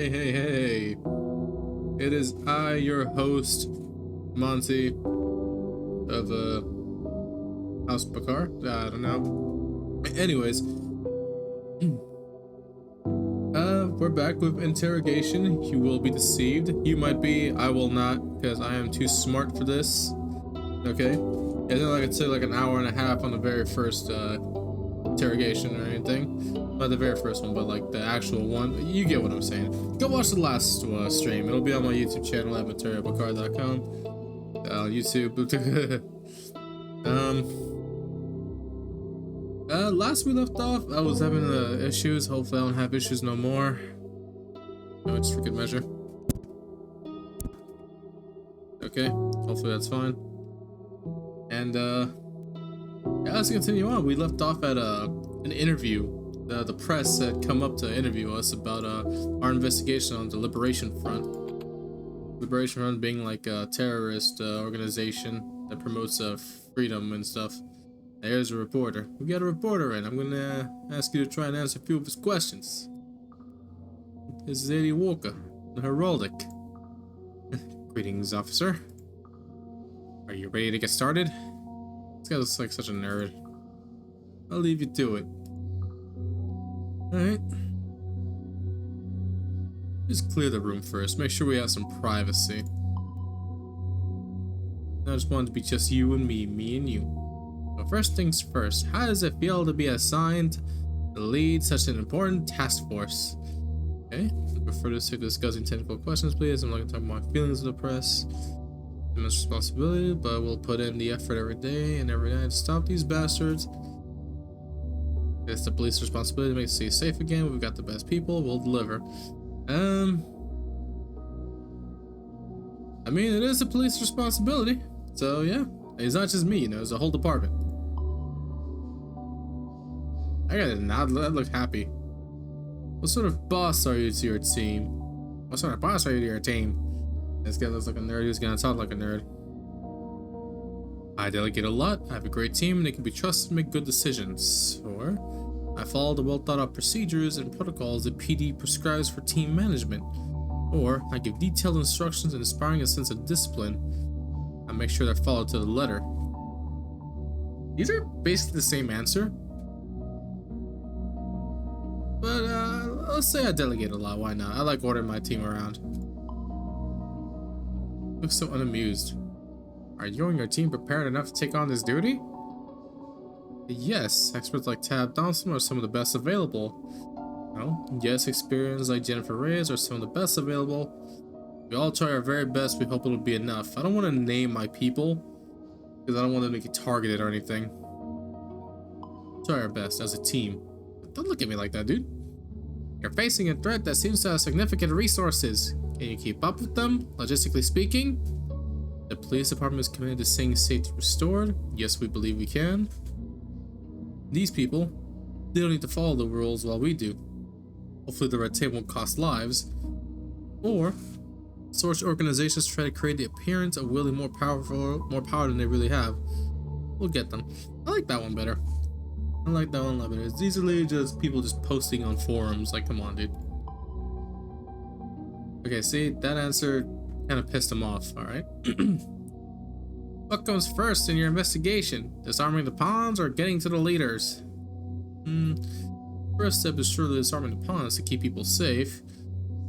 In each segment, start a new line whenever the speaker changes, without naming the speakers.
Hey. It is I, your host, Monty, of House Bakar. I don't know. Anyways, we're back with Interrogation. You will be deceived. You might be. I will not, because I am too smart for this. Okay? It's not like it took like an hour and a half on the very first interrogation or anything. Not the very first one, but like the actual one. You get what I'm saying. Go watch the last stream. It'll be on my YouTube channel at materialbakar.com. YouTube. Last we left off, I was having issues. Hopefully I don't have issues no more. No, it's for good measure. Okay, hopefully that's fine. And yeah, let's continue on. We left off at an interview. The press had come up to interview us about our investigation on the Liberation Front. Liberation Front being like a terrorist organization that promotes freedom and stuff. There's a reporter. We got a reporter in. I'm gonna ask you to try and answer a few of his questions. This is Eddie Walker, the Heraldic. Greetings, officer. Are you ready to get started? This guy looks like such a nerd. I'll leave you to it. Alright. Just clear the room first. Make sure we have some privacy. I just want it to be just you and me and you. But first things first, how does it feel to be assigned to lead such an important task force? Okay, prefer to say discussing technical questions, please. I'm not gonna talk about my feelings of the press. Too much responsibility, but we'll put in the effort every day and every night to stop these bastards. It's the police responsibility to make the city safe again. We've got the best people. We'll deliver. I mean, it is the police responsibility. So yeah, it's not just me. You know, it's a whole department. I gotta not look happy. What sort of boss are you to your team? What sort of boss are you to your team? This guy looks like a nerd who's gonna talk like a nerd. I delegate a lot, I have a great team, and they can be trusted to make good decisions. Or, I follow the well-thought-out procedures and protocols the PD prescribes for team management. Or, I give detailed instructions and inspiring a sense of discipline. I make sure they're followed to the letter. These are basically the same answer. But, let's say I delegate a lot, why not? I like ordering my team around. Looks so unamused. Are you and your team prepared enough to take on this duty? Yes, experts like Tab Thompson are some of the best available. No, yes, experienced like Jennifer Reyes are some of the best available. We all try our very best, we hope it'll be enough. I don't want to name my people, because I don't want them to get targeted or anything. Try our best as a team. Don't look at me like that, dude. You're facing a threat that seems to have significant resources. Can you keep up with them, logistically speaking? The police department is committed to seeing safety restored. Yes, we believe we can. These people, they don't need to follow the rules while we do. Hopefully the red tape won't cost lives. Or, such organizations try to create the appearance of wielding more power than they really have. We'll get them. I like that one better. I like that one a lot better. It's easily just people just posting on forums. Like, come on, dude. Okay, see, that answer kind of pissed him off, alright? What comes first in your investigation? Disarming the pawns or getting to the leaders? First step is surely disarming the pawns to keep people safe.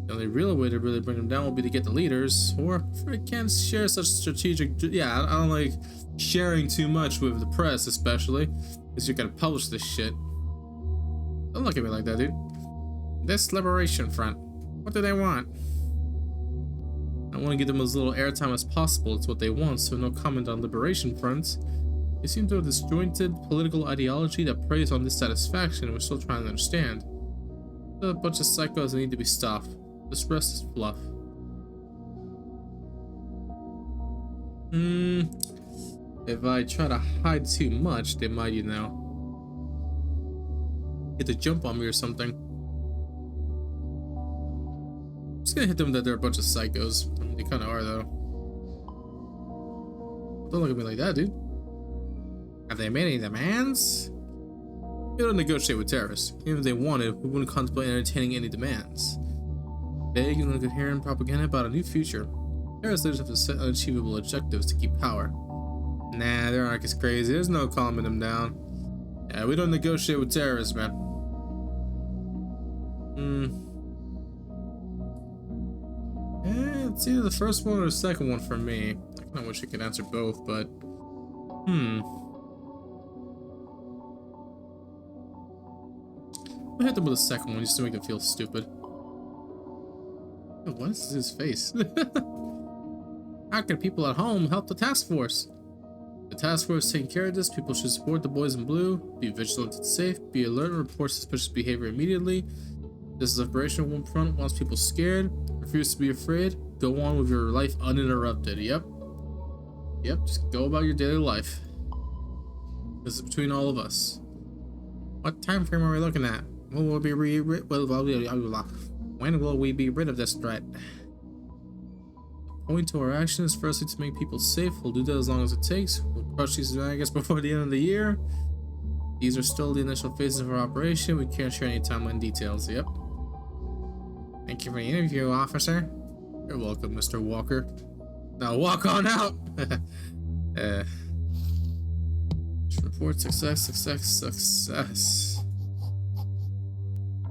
The only real way to really bring them down will be to get the leaders, or if I can't share such strategic... Yeah, I don't like sharing too much with the press, especially, because you're gonna publish this shit. Don't look at me like that, dude. This Liberation Front, what do they want? I want to give them as little airtime as possible. It's what they want, so no comment on Liberation Fronts. They seem to have a disjointed political ideology that preys on dissatisfaction, and we're still trying to understand. They're a bunch of psychos that need to be stopped. This rest is fluff. If I try to hide too much, they might, you know, get to jump on me or something. I'm just gonna hit them that they're a bunch of psychos. I mean, they kind of are, though. Don't look at me like that, dude. Have they made any demands? We don't negotiate with terrorists. Even if they wanted, we wouldn't contemplate entertaining any demands. Vague and incoherent propaganda about a new future. Terrorist leaders have to set unachievable objectives to keep power. Nah, they're not as crazy. There's no calming them down. Yeah, we don't negotiate with terrorists, man. It's either the first one or the second one for me. I kind of wish I could answer both, but... I'll hit them with the second one just to make them feel stupid. What is his face? How can people at home help the task force? The task force is taking care of this. People should support the boys in blue. Be vigilant and safe. Be alert and report suspicious behavior immediately. This is Operation One Front wants people scared. Refuse to be afraid. Go on with your life uninterrupted. Yep, just go about your daily life. This is between all of us. What time frame are we looking at? When will we be rid of this threat? Point to our actions, firstly to make people safe. We'll do that as long as it takes. We'll crush these dragons before the end of the year. These are still the initial phases of our operation. We can't share any timeline details. Yep. Thank you for the interview, officer. You're welcome, Mr. Walker. Now walk on out! Report success.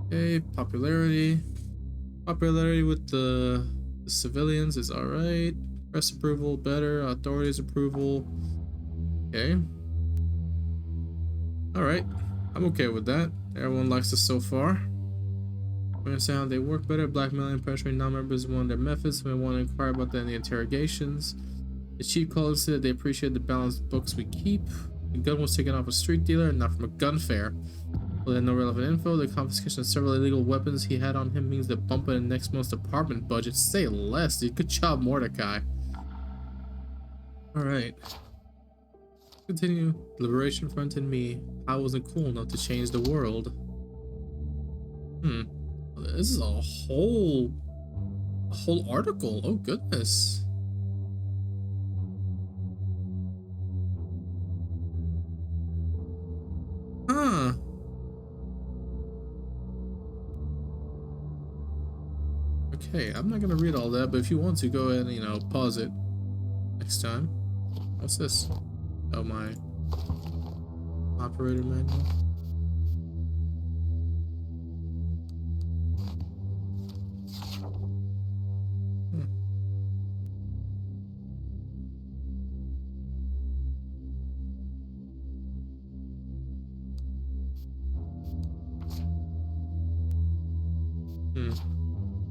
Okay, popularity. Popularity with the civilians is alright. Press approval, better. Authorities approval. Okay. Alright. I'm okay with that. Everyone likes us so far. We understand how they work better. Blackmailing and pressuring non-members is one of their methods. We want to inquire about that in the interrogations. The chief called said that they appreciate the balanced books we keep. The gun was taken off a street dealer and not from a gun fair. Well, they had no relevant info. The confiscation of several illegal weapons he had on him means the bump in next month's department budget. Say less, dude. Good job, Mordecai. Alright. Continue. Liberation Front and me. I wasn't cool enough to change the world. This is a whole article. Oh goodness. Huh. Okay, I'm not gonna read all that, but if you want to, go ahead and, you know, pause it next time. What's this? Oh, my operator manual.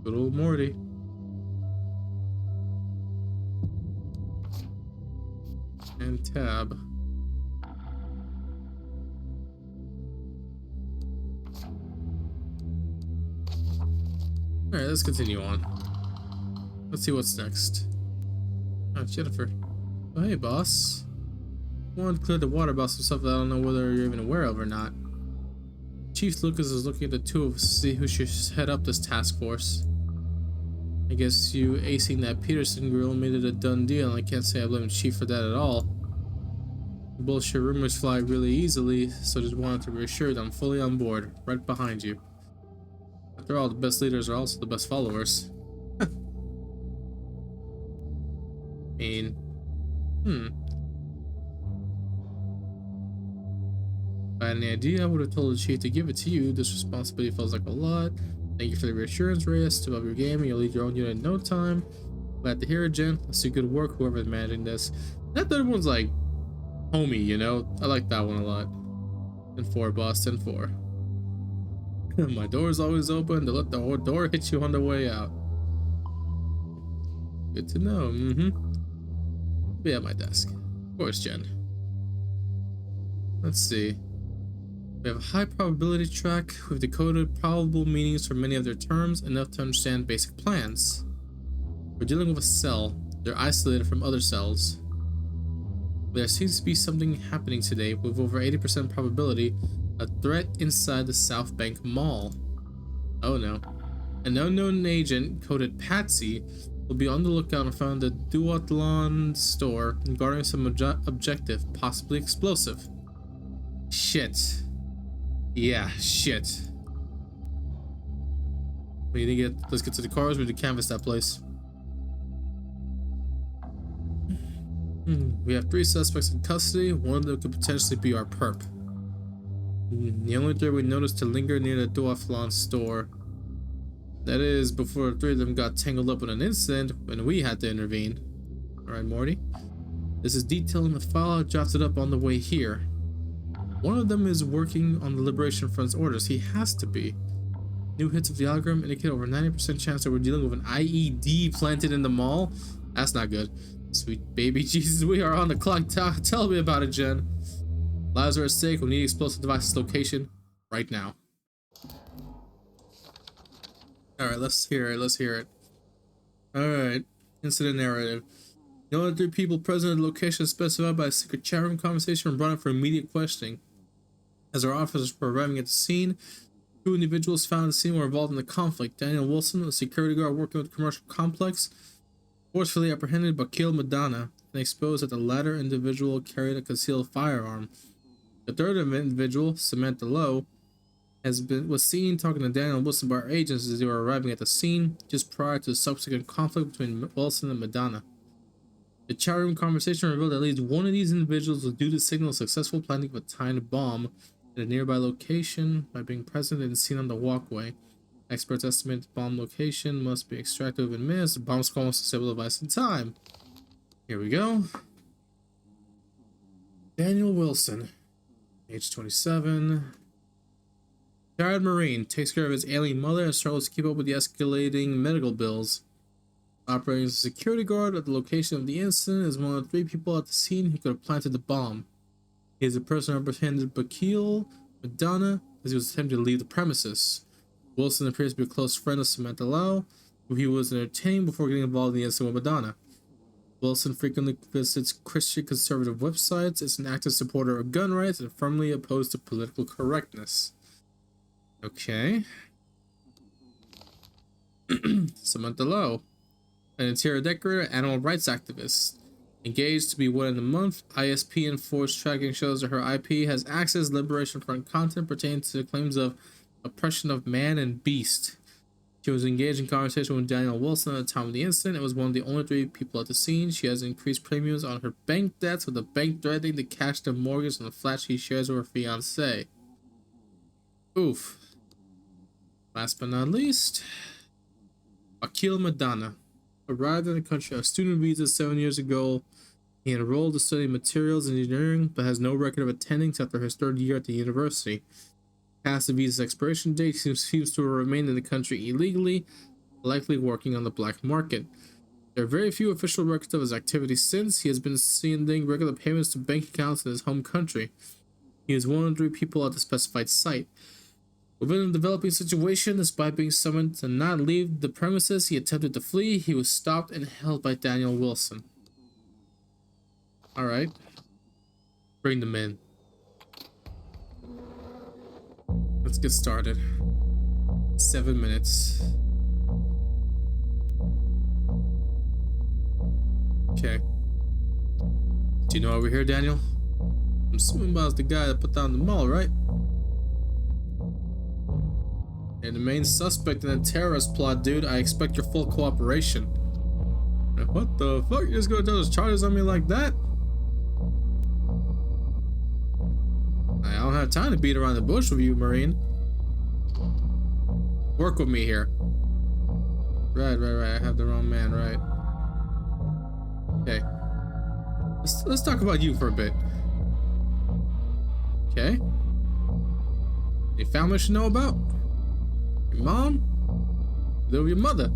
Good old Morty. And tab. Alright, let's continue on. Let's see what's next. Oh, Jennifer. Oh, hey, boss. Wanted to clear the water about some stuff that I don't know whether you're even aware of or not. Chief Lucas is looking at the two of us to see who should head up this task force. I guess you acing that Peterson grill made it a done deal, and I can't say I blame Chief for that at all. Bullshit rumors fly really easily, so just wanted to reassure that I'm fully on board, right behind you. After all, the best leaders are also the best followers. I mean, If I had any idea, I would have told the chief to give it to you. This responsibility feels like a lot. Thank you for the reassurance, Reyes. Step up your game and you'll lead your own unit in no time. Glad to hear it, Jen. Let's do good work, whoever's managing this. That third one's like homey, you know? I like that one a lot. 10-4, boss, 10-4. My door's always open to let the whole door hit you on the way out. Good to know. Be at my desk. Of course, Jen. Let's see. We have a high probability track. We've decoded probable meanings for many of their terms, enough to understand basic plans. We're dealing with a cell. They're isolated from other cells. There seems to be something happening today with over 80% probability. A threat inside the South Bank Mall. Oh no. An unknown agent, coded Patsy, will be on the lookout in front of the Duathlon store and guarding some objective, possibly explosive. Shit. Yeah, shit. We need to let's get to the cars. We need to canvass that place. We have 3 suspects in custody. One of them could potentially be our perp. The only 3 we noticed to linger near the Duathlon store. That is before the 3 of them got tangled up in an incident when we had to intervene. Alright, Morty. This is detailed in the file I drafted up on the way here. One of them is working on the Liberation Front's orders. He has to be. New hits of the algorithm indicate over 90% chance that we're dealing with an IED planted in the mall. That's not good. Sweet baby Jesus, we are on the clock. Tell me about it, Jen. Lives are at stake. We need explosive devices location right now. Alright, let's hear it. Let's hear it. Alright. Incident narrative. The only 3 people present at the location specified by a secret chat room conversation were brought up for immediate questioning. As our officers were arriving at the scene, 2 individuals found at the scene were involved in the conflict. Daniel Wilson, a security guard working with the commercial complex, forcefully apprehended Bakil Madonna and exposed that the latter individual carried a concealed firearm. The 3rd individual, Samantha Lowe, was seen talking to Daniel Wilson by our agents as they were arriving at the scene just prior to the subsequent conflict between Wilson and Madonna. The chat room conversation revealed that at least one of these individuals was due to signal a successful planting of a timed bomb at a nearby location by being present and seen on the walkway. Experts estimate the bomb location must be extracted within minutes. The bomb squad must disable the device in time. Here we go. Daniel Wilson, age 27. Retired Marine, takes care of his ailing mother and struggles to keep up with the escalating medical bills. Operating as a security guard at the location of the incident, is one of the 3 people at the scene who could have planted the bomb. He is the person who apprehended Bakil Madonna as he was attempting to leave the premises. Wilson appears to be a close friend of Samantha Lau, who he was entertaining before getting involved in the incident with Madonna. Wilson frequently visits Christian conservative websites, is an active supporter of gun rights, and firmly opposed to political correctness. Okay. Samantha Lau, an interior decorator, animal rights activist. Engaged to be within a month, ISP enforced tracking shows that her IP has accessed Liberation Front content pertaining to the claims of oppression of man and beast. She was engaged in conversation with Daniel Wilson at the time of the incident and was one of the only 3 people at the scene. She has increased premiums on her bank debts, with the bank threatening to cash the mortgage on the flat she shares with her fiance. Oof. Last but not least, Akil Madonna. Arrived in the country on a student visa 7 years ago. He enrolled to study materials engineering, but has no record of attending after his 3rd year at the university. Past the visa's expiration date, he seems to have remained in the country illegally, likely working on the black market. There are very few official records of his activities since. He has been sending regular payments to bank accounts in his home country. He is one of 3 people at the specified site. Within a developing situation, despite being summoned to not leave the premises, he attempted to flee. He was stopped and held by Daniel Wilson. Alright. Bring them in. Let's get started. 7 minutes. Okay. Do you know why we're here, Daniel? I'm assuming Bob's the guy that put down the mall, right? And the main suspect in the terrorist plot, dude. I expect your full cooperation. What the fuck? You're just gonna throw those charges on me like that? I don't have time to beat around the bush with you, Marine. Work with me here. Right. I have the wrong man, right? Okay. Let's talk about you for a bit. Okay. Any family I should know about? Your mom? Little your mother?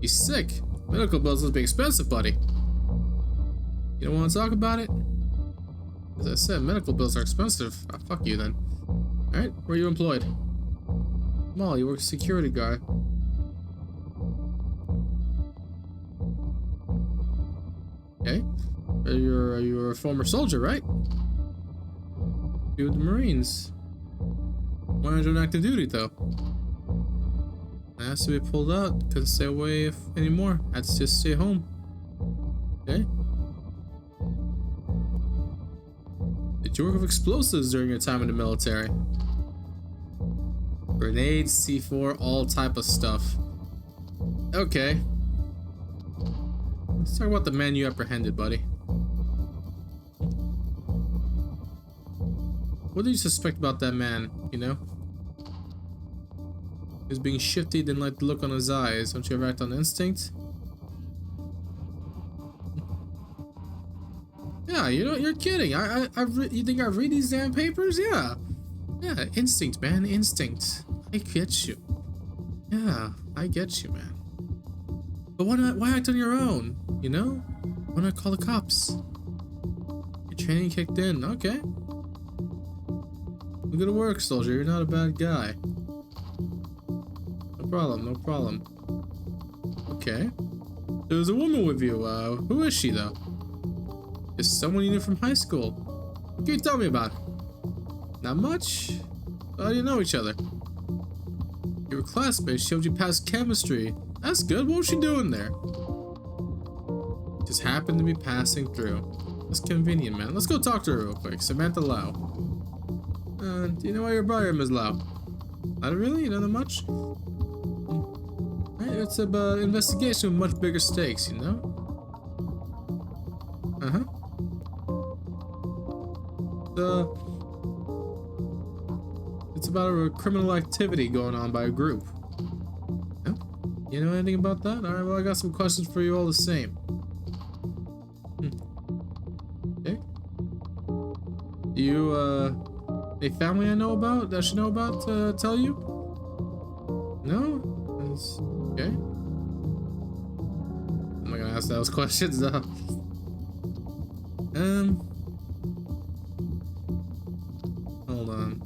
He's sick. Medical bills must be expensive, buddy. You don't want to talk about it? As I said, medical bills are expensive. Oh, fuck you then. Alright, where are you employed? Mall, you work as a security guard. Okay. You're a former soldier, right? You with the Marines. Why aren't you on active duty though? I asked to be pulled out. Couldn't stay away anymore. I had to just stay home. Okay. Did you work with explosives during your time in the military? Grenades, C4, all type of stuff. Okay. Let's talk about the man you apprehended, buddy. What do you suspect about that man, you know? He was being shifty, didn't like the look on his eyes. Don't you ever act on instinct? Yeah, you know, you're kidding. You think I read these damn papers? Yeah. Yeah, instinct, man, instinct. I get you. Yeah, I get you, man. But why act on your own, you know? Why not call the cops? Your training kicked in, okay. Good work, soldier, you're not a bad guy. No problem, no problem. Okay. There's a woman with you, who is she, though? Is someone you knew from high school? What can you tell me about her? Not much? How do you know each other? You were classmates, she helped you pass chemistry. That's good, what was she doing there? Just happened to be passing through. That's convenient, man. Let's go talk to her real quick. Samantha Lau. Do you know why you're here, Ms. Lau? Not really? You know that much? Right, it's about investigation with much bigger stakes, you know? Uh-huh. It's about a criminal activity going on by a group. No? You know anything about that? Alright, well I got some questions for you all the same. Okay. Do you, a family I know about, that I should know about, tell you? No? That's okay. I'm not gonna ask those questions though. Hold on.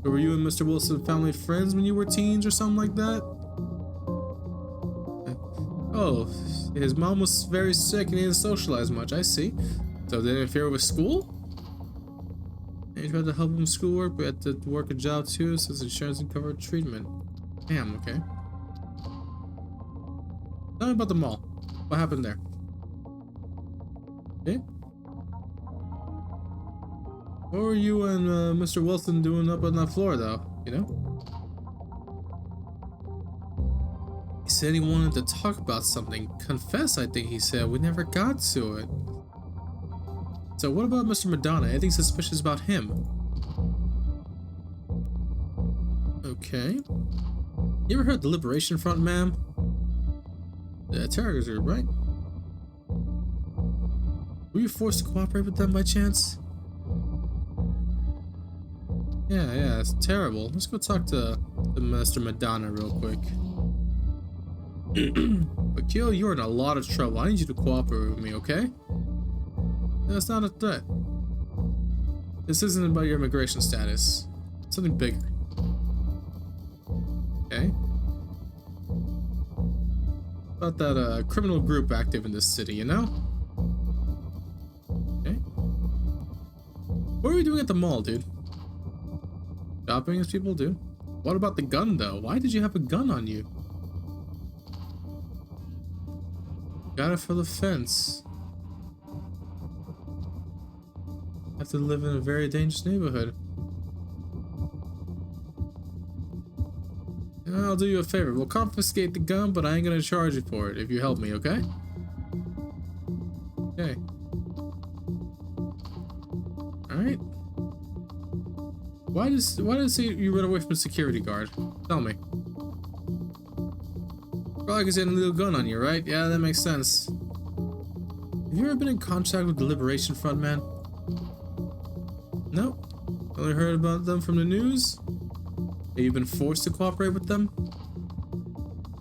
Were you and Mr. Wilson family friends when you were teens or something like that? Oh, his mom was very sick and he didn't socialize much, I see. So they didn't interfere with school? And you tried to help him with schoolwork, but had to work a job too since insurance didn't cover treatment. Damn, okay. Tell me about the mall. What happened there? Okay. What were you and Mr. Wilson doing up on that floor, though? You know? He said he wanted to talk about something. Confess, I think he said. We never got to it. So what about Mr. Madonna? Anything suspicious about him? Okay. You ever heard the Liberation Front, ma'am? The terrorist group, right? Were you forced to cooperate with them by chance? Yeah, it's terrible. Let's go talk to Mr. Madonna real quick. Akil, you're in a lot of trouble. I need you to cooperate with me, okay? That's not a threat. This isn't about your immigration status. It's something bigger. Okay? About that criminal group active in this city, you know? Okay. What are we doing at the mall, dude? Shopping as people do. What about the gun, though? Why did you have a gun on you? Got it for the fence. Have to live in a very dangerous neighborhood. I'll do you a favor. We'll confiscate the gun, but I ain't gonna charge you for it if you help me, okay? Okay. Alright. Why does you run away from a security guard? Tell me. Probably because he had a little gun on you, right? Yeah, that makes sense. Have you ever been in contact with the Liberation Front, man? No? Only heard about them from the news? Have you been forced to cooperate with them?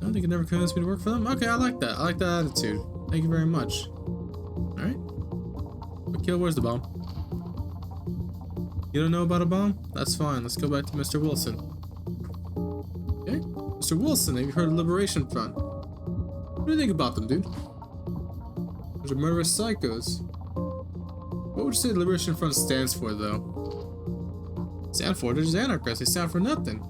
No, they can never convince me to work for them? Okay, I like that. I like that attitude. Thank you very much. Alright. Akil, where's the bomb? You don't know about a bomb? That's fine. Let's go back to Mr. Wilson. Okay. Mr. Wilson, have you heard of Liberation Front? What do you think about them, dude? Those are murderous psychos. What would you say the Liberation Front stands for, though? Stand for? They're just anarchists. They stand for nothing.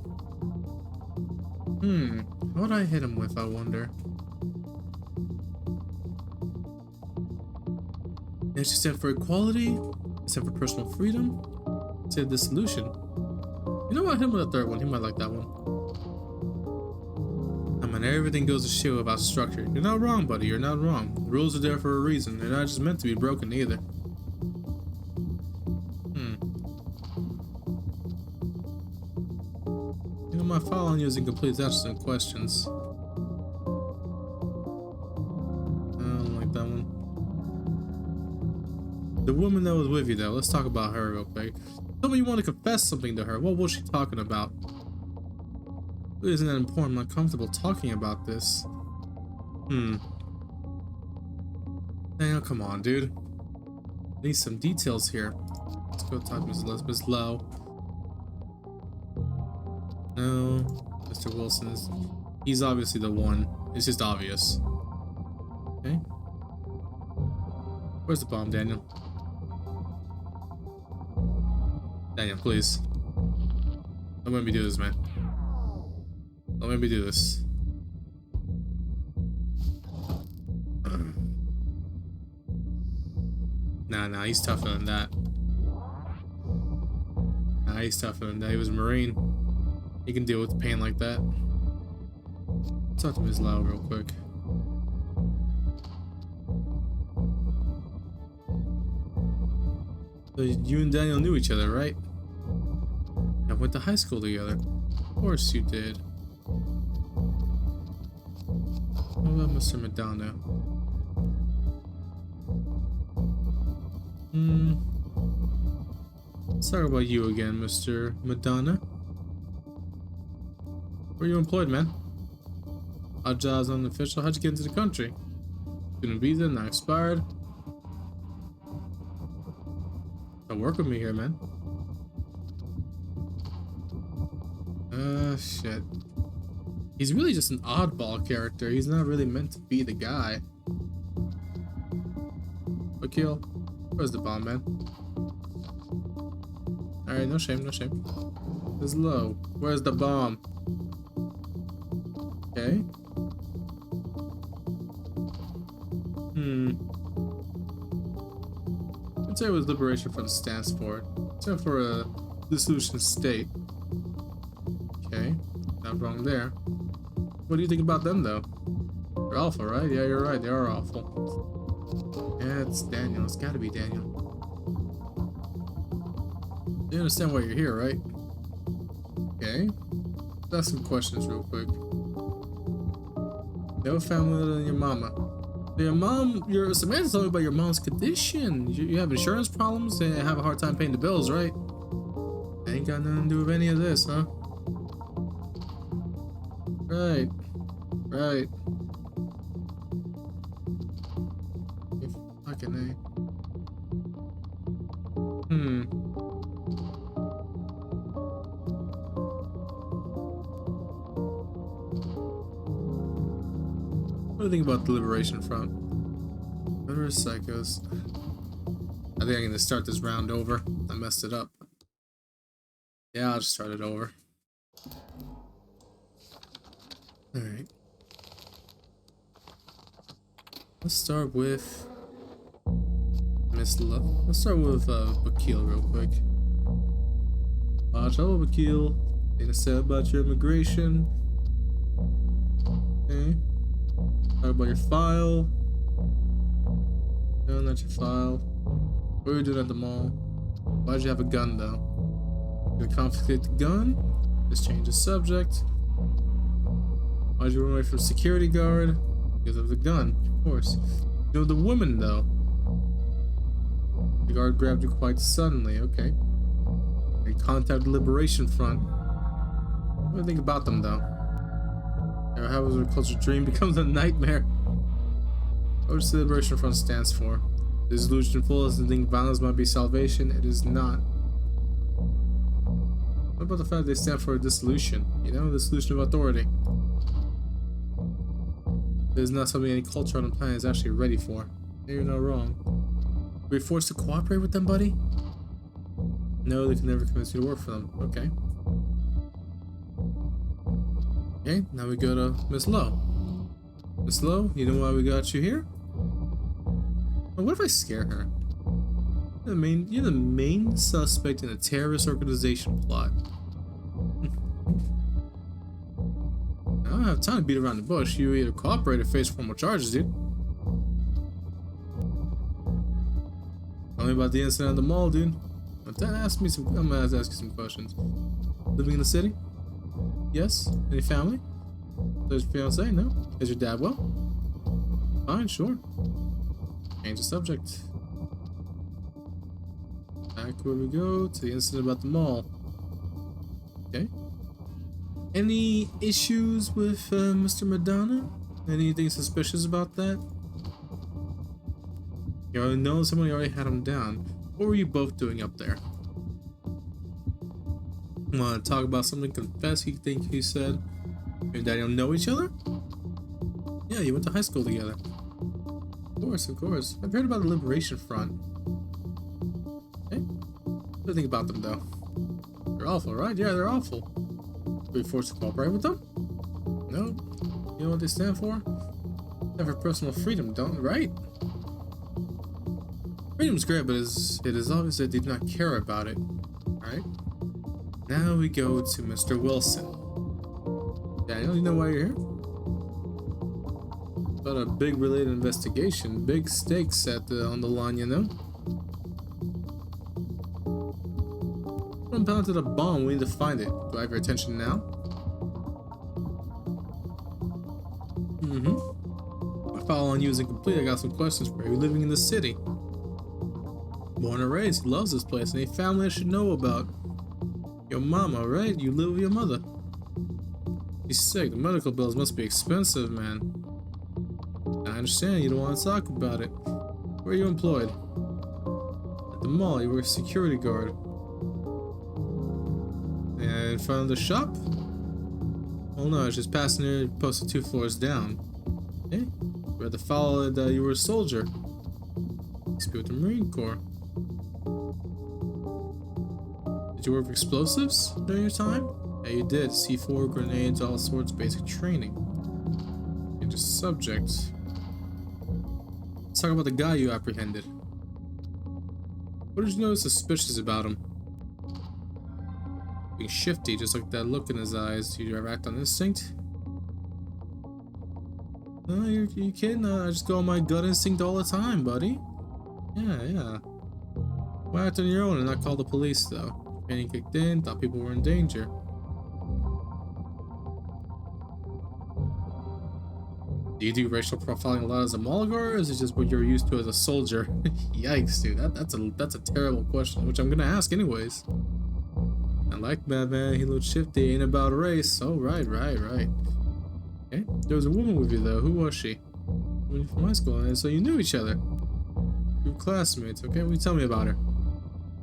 What would I hit him with, I wonder? They stand for equality. They stand for personal freedom. Say dissolution. You know what? Hit him with a third one. He might like that one. I mean, everything goes to show about structure. You're not wrong, buddy. You're not wrong. The rules are there for a reason. They're not just meant to be broken either. You know, my file on using complete answers and questions. I don't like that one. The woman that was with you, though. Let's talk about her real quick. Tell me you want to confess something to her. What was she talking about? Isn't that important? I'm not comfortable talking about this. Daniel, come on, dude. I need some details here. Let's go talk to Ms. Elizabeth Lowe. No, Mr. Wilson is... He's obviously the one. It's just obvious. Okay. Where's the bomb, Daniel? Daniel, please. Don't let me do this, man. Don't let me do this. Nah, he's tougher than that. Nah, he's tougher than that. He was a Marine. He can deal with pain like that. Talk to Ms. Lau real quick. So you and Daniel knew each other, right? I went to high school together. Of course you did. What about Mr. Madonna? Let's talk about you again, Mr. Madonna. Where are you employed, man? Our job's unofficial. How'd you get into the country? Student visa, not expired. Don't work with me here, man. Shit. He's really just an oddball character. He's not really meant to be the guy. Akil, where's the bomb, man? Alright, no shame, no shame. It's low. Where's the bomb? Okay. I'd say what Liberation Front stands for. Stand for a dissolution state. Okay, not wrong there. What do you think about them, though? They're awful, right? Yeah, you're right. They are awful. Yeah, it's Daniel. It's gotta be Daniel. You understand why you're here, right? Okay. Let's ask some questions real quick. You have a family other than your mama. Your mom, Samantha told me about your mom's condition. You have insurance problems and have a hard time paying the bills, right? Ain't got nothing to do with any of this, huh? Right. Right. Fucking A. What do you think about the Liberation Front? Murderous psychos. I think I'm gonna start this round over. I messed it up. Yeah, I'll just start it over. Alright. Let's start with Miss Love. Let's start with Bakil real quick. Hello, Bakil. Anything to say about your immigration? Okay. Talk about your file. No, not your file. What were you doing at the mall? Why'd you have a gun, though? You gonna confiscate the gun? Just change the subject. Why'd you run away from security guard? Because of the gun, of course. You know the woman, though. The guard grabbed you quite suddenly. Okay. They contacted the Liberation Front. What do you think about them, though? How was a culture dream becomes a nightmare? What does the Liberation Front stands for? Dissolution full doesn't think violence might be salvation. It is not. What about the fact they stand for dissolution? You know, dissolution of authority. It is not something any culture on the planet is actually ready for. You're not wrong. Were you forced to cooperate with them, buddy? No, they can never convince you to work for them. Okay. Okay, now we go to Miss Lowe. Miss Lowe, you know why we got you here? Or what if I scare her? You're the main suspect in a terrorist organization plot. don't have time to beat around the bush. You either cooperate or face formal charges, dude. Tell me about the incident at the mall, dude. I'm gonna ask you some questions. Living in the city? Yes. Any family? Does your fiance? No. Is your dad well? Fine, sure. Change the subject. Back where we go to the incident about the mall. Okay. Any issues with Mr. Madonna? Anything suspicious about that? You already know someone, you already had him down. What were you both doing up there? Want to talk about something? Confess, he said. You and Daniel know each other? Yeah, you went to high school together. Of course. I've heard about the Liberation Front. Okay. What do you think about them, though? They're awful, right? Yeah, they're awful. Were you forced to cooperate with them? No. You know what they stand for? Stand for personal freedom, don't right? Freedom's great, but it is obvious that they do not care about it. Alright? Now we go to Mr. Wilson. Daniel, you know why you're here? About a big related investigation. Big stakes on the line, you know? Someone planted a bomb. We need to find it. Do I have your attention now? My file on you is incomplete. I got some questions for you. Living in the city. Born and raised. He loves this place. Any family I should know about? Your mama, right? You live with your mother. She's sick. The medical bills must be expensive, man. I understand you don't want to talk about it. Where are you employed? At the mall. You were a security guard. And in front of the shop? Oh no, I was just passing here, posted 2 floors down. Okay. Read the file that you were a soldier. Must be with the Marine Corps. Did you work with explosives during your time? Yeah, you did. C4, grenades, all sorts, basic training. Change the subject. Let's talk about the guy you apprehended. What did you notice suspicious about him? Being shifty, just like that look in his eyes. Did you ever act on instinct? No, you kidding? I just go on my gut instinct all the time, buddy. Yeah. Why act on your own and not call the police, though? Training kicked in, thought people were in danger. Do you do racial profiling a lot as a mall guard, or is it just what you're used to as a soldier? Yikes, dude. That's a terrible question, which I'm gonna ask anyways. I like Batman. He looked shifty. Ain't about a race. Oh, right. Okay. There was a woman with you, though. Who was she? Woman from high school, and so you knew each other. You were classmates, okay? What you tell me about her?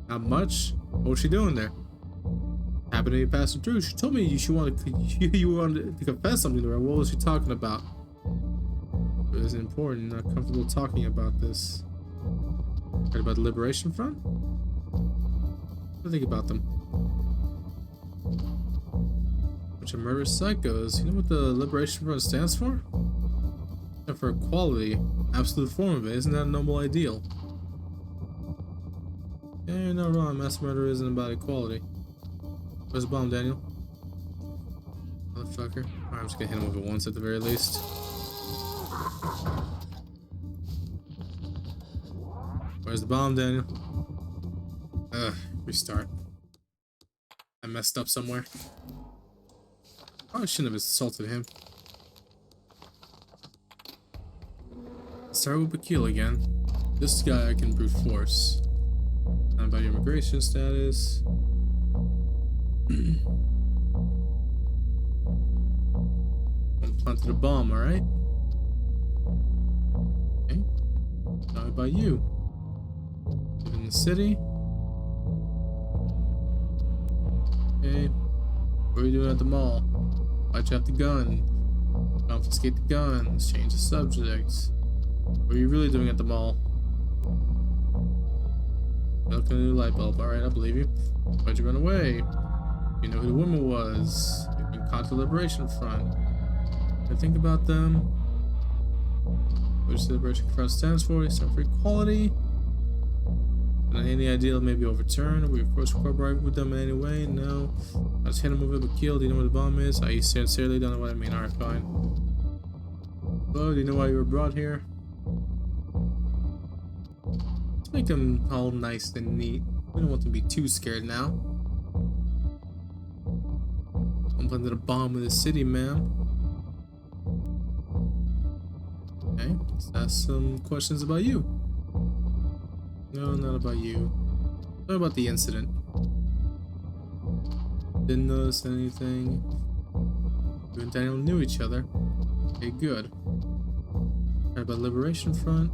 Not much. What was she doing there? Happened to be passing through. She told me you wanted to confess something to her. What was she talking about? It was important. Not comfortable talking about this. Heard about the Liberation Front? What do you think about them? Bunch of murderous psychos. You know what the Liberation Front stands for? For equality. Absolute form of it. Isn't that a noble ideal? Yeah, you're not wrong. Mass murder isn't about equality. Where's the bomb, Daniel? Motherfucker. Alright, I'm just gonna hit him with it once at the very least. Where's the bomb, Daniel? Restart. I messed up somewhere. Probably shouldn't have assaulted him. Start with Bakil again. This guy I can brute force. Not about your immigration status. One planted a bomb, alright? Okay. Not about you. Live in the city. Okay. What are you doing at the mall? Why'd you have the gun? Confiscate the guns. Change the subject. What are you really doing at the mall? Milking a new light bulb. Alright, I believe you. Why'd you run away? You know who the woman was. You've been caught to the Liberation Front. I think about them. What does the Liberation Front stands for? They stand for equality. Any idea maybe overturn? We of course cooperate with them in any way? No. I just hit him with a kill. Do you know where the bomb is? I sincerely don't know what I mean. Alright, fine. Hello, do you know why you were brought here? Let's make them all nice and neat. We don't want them to be too scared now. I'm planting a bomb in the city, ma'am. Okay, let's ask some questions about you. No, not about you. What about the incident? Didn't notice anything. You and Daniel knew each other. Okay, good. Right about Liberation Front.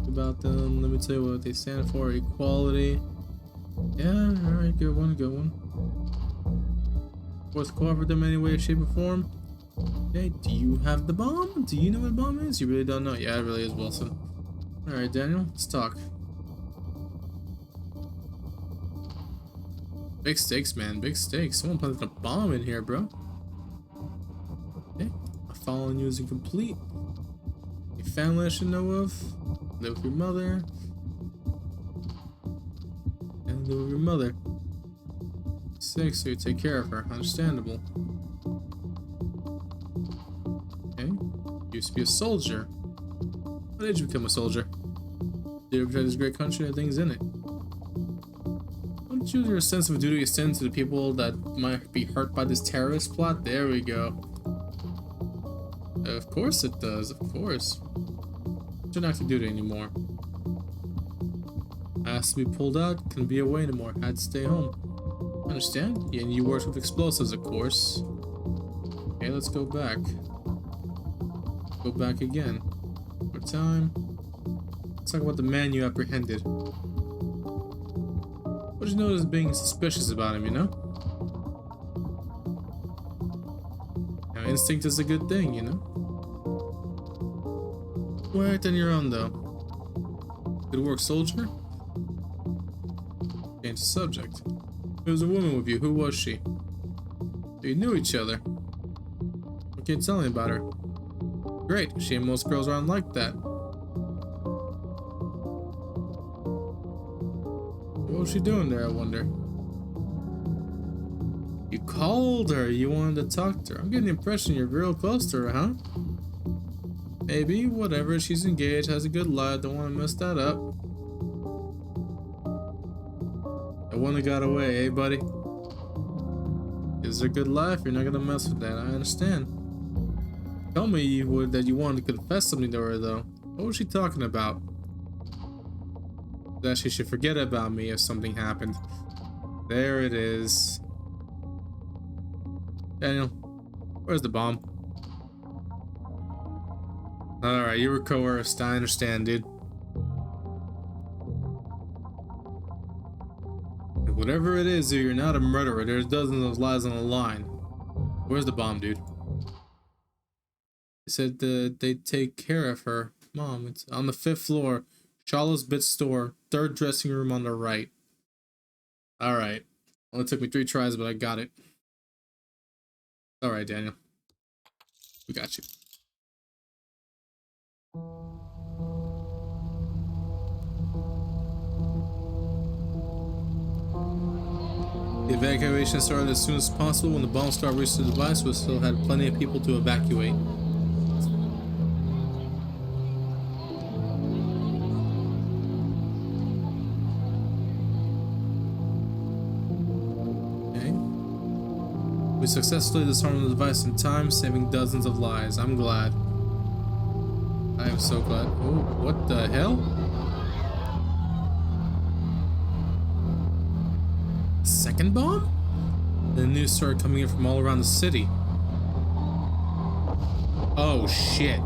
About them, let me tell you what they stand for. Equality. Yeah, alright, good one, good one. Worth cooperate them in any way, shape, or form? Okay, do you have the bomb? Do you know what a bomb is? You really don't know? Yeah, it really is, Wilson. Alright, Daniel, let's talk. Big stakes, man. Big stakes. Someone planted a bomb in here, bro. Okay. My following you is incomplete. Any family I should know of? Live with your mother. And live with your mother. Sick, so you take care of her. Understandable. Okay. Used to be a soldier. Why did you become a soldier? Did you protect this great country and things in it? Don't your sense of duty extend to the people that might be hurt by this terrorist plot? There we go. Of course it does, of course. Shouldn't have to do it anymore. Asked to be pulled out, couldn't be away anymore, had to stay home. Understand? Yeah, and you worked with explosives, of course. Okay, let's go back. Go back again. More time. Let's talk about the man you apprehended. What did you notice being suspicious about him, you know? Now, instinct is a good thing, you know? Well, act on your own, though. Good work, soldier. Change the subject. There was a woman with you. Who was she? You knew each other. What can you tell me about her? Great. She and most girls aren't like that. What was she doing there, I wonder? You called her. You wanted to talk to her. I'm getting the impression you're real close to her, huh? Maybe. Whatever. She's engaged. Has a good life. Don't want to mess that up. The one that got away, eh, buddy? Is there a good life? You're not gonna mess with that. I understand. Tell me that you wanted to confess something to her, though. What was she talking about? That she should forget about me if something happened. There it is. Daniel, where's the bomb? Alright, you were coerced. I understand, dude. Whatever it is, dude, you're not a murderer. There's dozens of lies on the line. Where's the bomb, dude? They said that they'd take care of her. Mom, it's on the 5th floor. Charlotte's Bit store. 3rd dressing room on the right. Alright. Only took me 3 tries, but I got it. Alright, Daniel. We got you. The evacuation started as soon as possible. When the bomb squad reached the device, we still had plenty of people to evacuate. Okay. We successfully disarmed the device in time, saving dozens of lives. I'm glad. I am so glad. Oh, what the hell? Second bomb? The news started coming in from all around the city. Oh shit.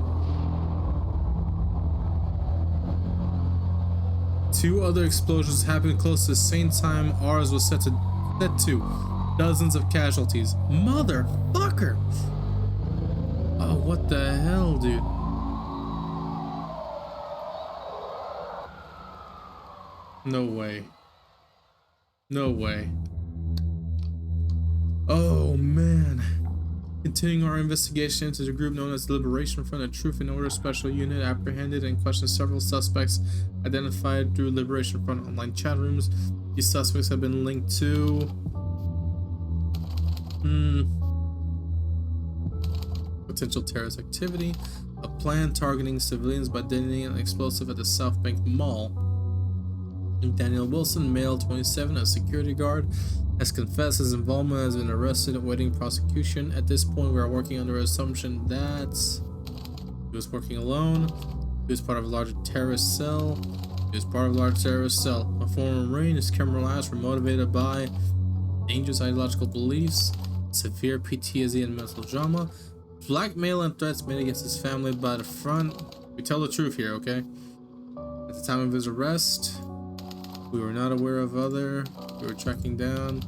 2 other explosions happened close to the same time ours was set to. Dozens of casualties. Motherfucker! Oh, what the hell, dude? No way. No way. Oh man. Continuing our investigation into the group known as the Liberation Front, a Truth and Order Special Unit apprehended and questioned several suspects identified through Liberation Front online chat rooms. These suspects have been linked to potential terrorist activity, a plan targeting civilians by detonating an explosive at the South Bank Mall. Daniel Wilson, male, 27, a security guard, has confessed his involvement, has been arrested awaiting prosecution. At this point, we are working under the assumption that he was working alone, he was part of a larger terrorist cell, A former Marine, his criminal acts were motivated by dangerous ideological beliefs, severe PTSD and mental trauma, blackmail and threats made against his family by the front. We tell the truth here, okay? At the time of his arrest, we were not aware of other, we were tracking down,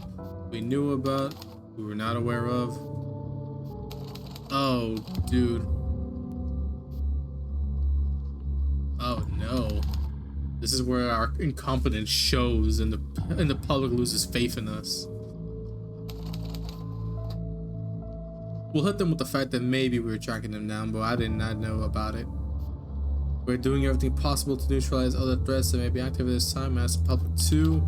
we knew about, we were not aware of. Oh, dude. Oh no. This is where our incompetence shows and the public loses faith in us. We'll hit them with the fact that maybe we were tracking them down, but I did not know about it. We're doing everything possible to neutralize other threats that may be active at this time. Ask the public to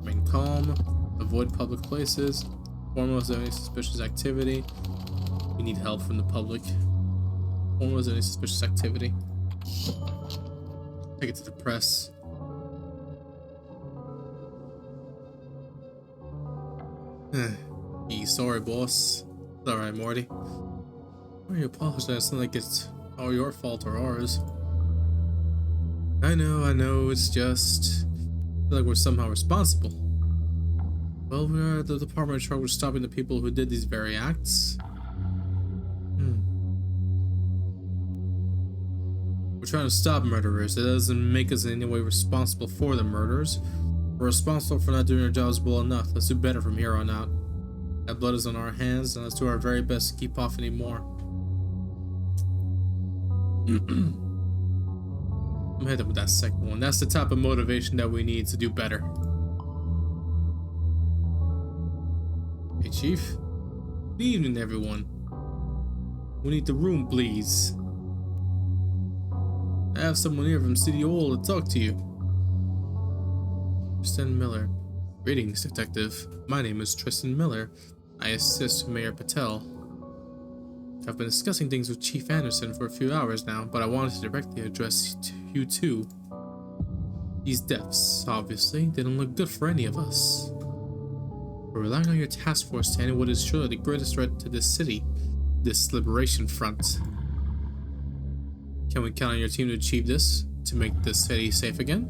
remain calm, avoid public places, inform us of any suspicious activity. We need help from the public. Inform us of any suspicious activity. Take it to the press. Sorry, boss. It's alright, Morty. Why are you apologizing? It's not like it's all your fault or ours. I know, it's just I feel like we're somehow responsible. Well, we are the department in charge of stopping the people who did these very acts. We're trying to stop murderers. That doesn't make us in any way responsible for the murders. We're responsible for not doing our jobs well enough. Let's do better from here on out. That blood is on our hands, and let's do our very best to keep off any more. I'm headed with that second one. That's the type of motivation that we need to do better. Hey, Chief. Good evening, everyone. We need the room, please. I have someone here from City Hall to talk to you. Tristan Miller. Greetings, Detective. My name is Tristan Miller. I assist Mayor Patel. I've been discussing things with Chief Anderson for a few hours now, but I wanted to directly address you too. These deaths, obviously, they don't look good for any of us. We're relying on your task force to handle what is surely the greatest threat to this city, this Liberation Front. Can we count on your team to achieve this, to make this city safe again?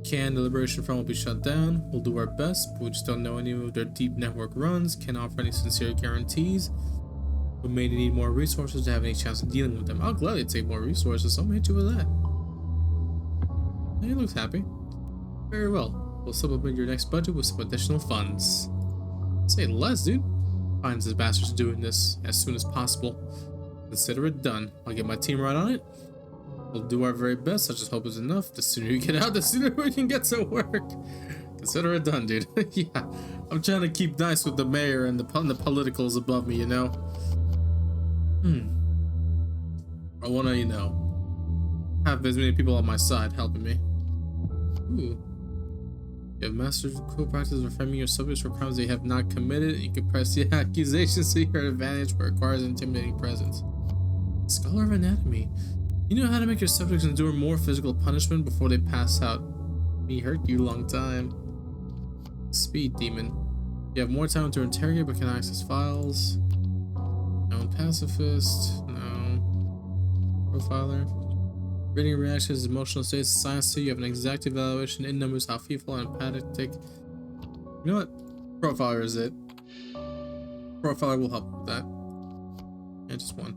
The Liberation Front will be shut down. We'll do our best, but we just don't know any of their deep network runs, can't offer any sincere guarantees. We may need more resources to have any chance of dealing with them. I'll gladly take more resources, so I'm hit you with that. He looks happy. Very well. We'll supplement your next budget with some additional funds. Say less, dude. Finds his bastards doing this as soon as possible. Consider it done. I'll get my team right on it. We'll do our very best. I just hope it's enough. The sooner you get out, the sooner we can get to work. Consider it done, dude. Yeah, I'm trying to keep nice with the mayor and the politicals above me, you know. I want to, you know, have as many people on my side helping me. Ooh. You have mastered the cool practice of framing your subjects for crimes they have not committed. You can press the accusations to your advantage, but requires intimidating presence. Scholar of Anatomy. You know how to make your subjects endure more physical punishment before they pass out. Me hurt you a long time. Speed Demon. You have more time to interrogate but can access files. No. Pacifist. No. Profiler. Reading reactions, emotional states, science 2. You have an exact evaluation in numbers, how fearful and empathic. You know what? Profiler is it. Profiler will help with that. And just one.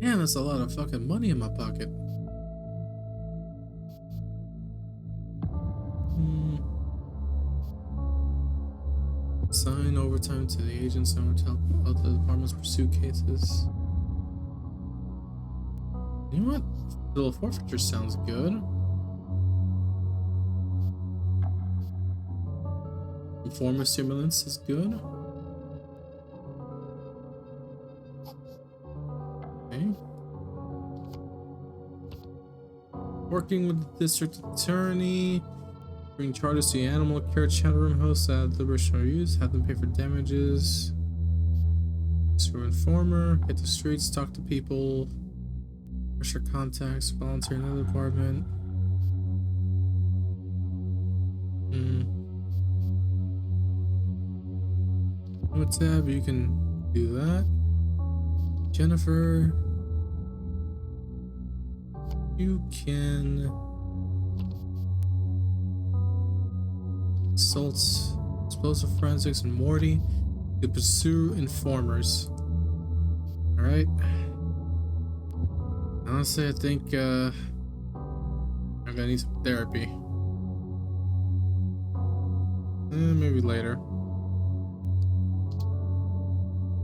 Man, that's a lot of fucking money in my pocket. Assign overtime to the agents and to help other departments pursue cases. You know what? Little forfeiture sounds good. Informer stimulants is good. Okay. Working with the district attorney. Bring charges to the animal care chat room hosts at liberation reviews. Have them pay for damages. Screw informer. Hit the streets. Talk to people. Pressure contacts. Volunteer in another department. What's tab? You can do that. Jennifer. You can assaults, explosive forensics, and Morty to pursue informers. All right. Honestly, I think I'm gonna need some therapy. Maybe later.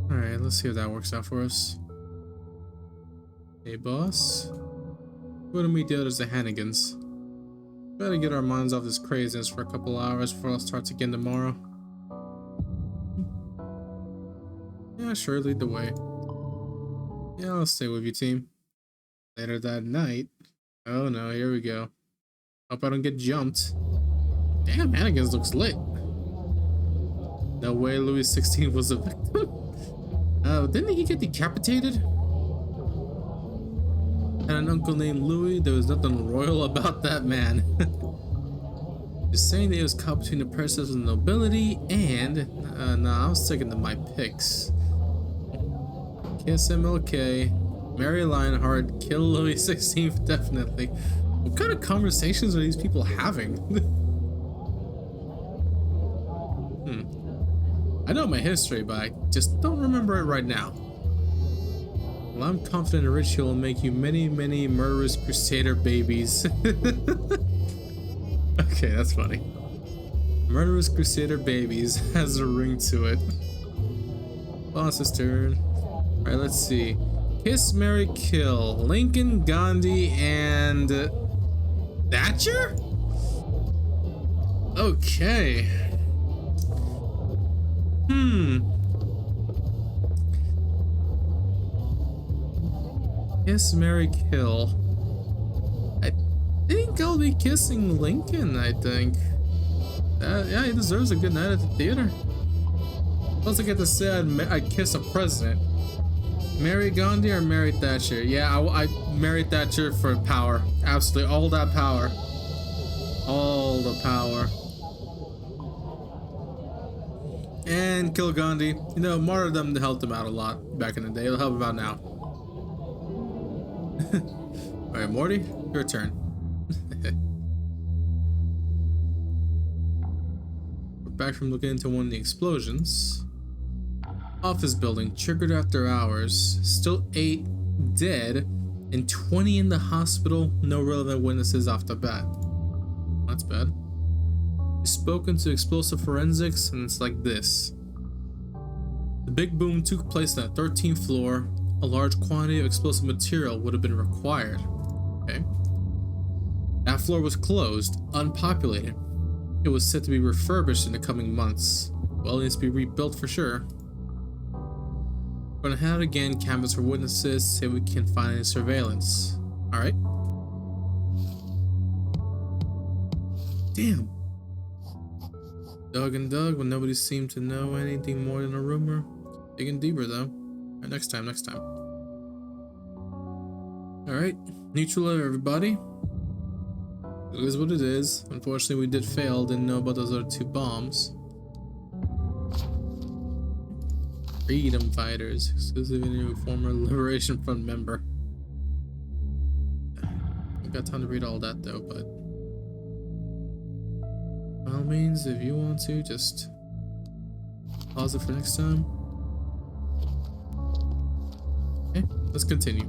All right, let's see if that works out for us. Hey, boss. We're gonna meet the others at Hannigan's. Gotta get our minds off this craziness for a couple hours before it starts again tomorrow. Yeah, sure, lead the way. Yeah, I'll stay with you, team. Later that night. Oh no, here we go. Hope I don't get jumped. Damn, Hannigan's looks lit. No way Louis 16 was a victim. Didn't he get decapitated? And an uncle named Louis. There was nothing royal about that man. Just saying that he was caught between the princess and the nobility and no, I was sticking to my picks. Kiss MLK, marry Lionheart, kill Louis 16 definitely. What kind of conversations are these people having? I know my history, but I just don't remember it right now. Well, I'm confident a ritual will make you many, many murderous crusader babies. Okay, that's funny. Murderous crusader babies has a ring to it. Boss's turn. Alright, let's see. Kiss, marry, kill. Lincoln, Gandhi, and Thatcher? Okay. Kiss, marry, kill. I think I'll be kissing Lincoln, I think. Yeah, he deserves a good night at the theater. Plus I get to say I'd kiss a president. Marry Gandhi or marry Thatcher? Yeah, I married Thatcher for power. Absolutely, all that power. All the power. And kill Gandhi. You know, martyrdom helped him out a lot back in the day. It'll help him out now. Alright, Morty, your turn. We're back from looking into one of the explosions. Office building triggered after hours. Still 8 dead and 20 in the hospital. No relevant witnesses off the bat. That's bad. We've spoken to explosive forensics and it's like this. The big boom took place on the 13th floor. A large quantity of explosive material would have been required. Okay. That floor was closed, unpopulated. It was said to be refurbished in the coming months. Well, it needs to be rebuilt for sure. We're gonna head out again, canvass for witnesses, see if we can find any surveillance. Alright. Damn. Dug and dug, but nobody seemed to know anything more than a rumor. Digging deeper though. Alright, next time. Alright, neutral everybody. It is what it is. Unfortunately, we did fail. Didn't know about those other 2 bombs. Freedom fighters. Exclusive interview with former Liberation Front member. I've got time to read all that though, but... by all means, if you want to, just... pause it for next time. Okay, let's continue.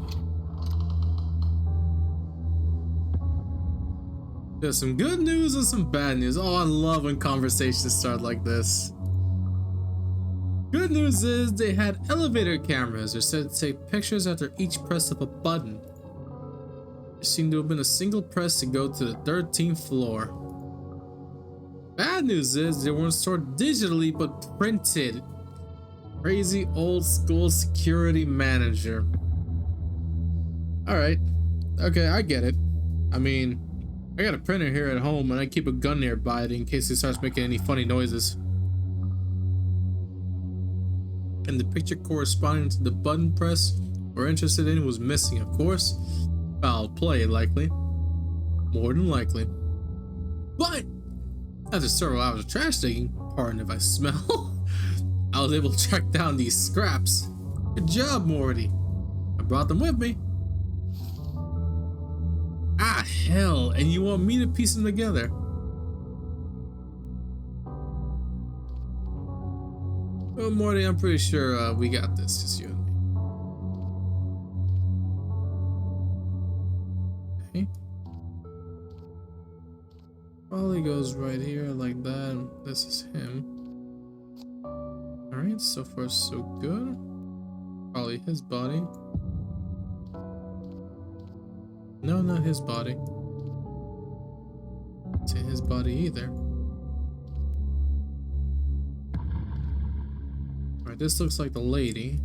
There's some good news and some bad news. Oh, I love when conversations start like this. Good news is they had elevator cameras. They're said to take pictures after each press of a button. There seemed to have been a single press to go to the 13th floor. Bad news is they weren't stored digitally but printed. Crazy old school security manager. Alright. Okay, I get it. I mean, I got a printer here at home and I keep a gun nearby in case it starts making any funny noises. And the picture corresponding to the button press we're interested in was missing, of course. Foul play, likely. More than likely. But after several hours of trash digging, pardon if I smell, I was able to track down these scraps. Good job, Morty. I brought them with me. Ah, hell, and you want me to piece them together? Well, Morty, I'm pretty sure we got this, just you and me. Okay. Probably goes right here like that. This is him. Alright, so far so good. Probably his body. No, not his body. It's in his body either. Alright, this looks like the lady.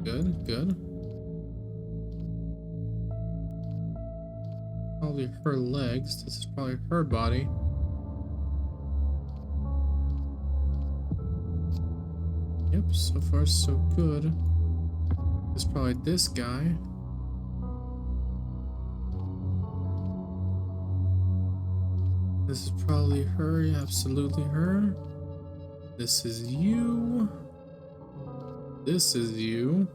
Good, good. Probably her legs. This is probably her body. Yep, so far so good. It's probably this guy. This is probably her, yeah, absolutely her. This is you. This is you.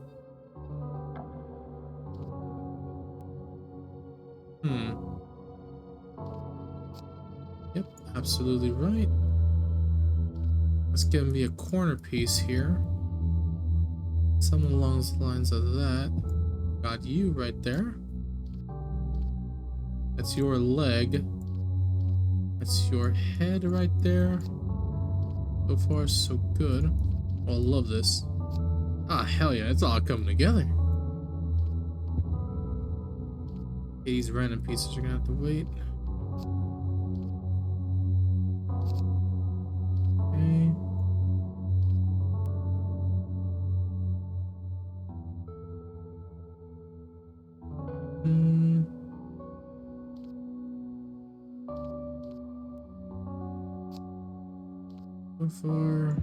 Yep, absolutely right. Let's give me a corner piece here. Something along the lines of that. Got you right there. That's your leg. That's your head right there. So far, so good. Oh, I love this. Ah, hell yeah, it's all coming together. Okay, these random pieces are gonna have to wait. Okay. So far.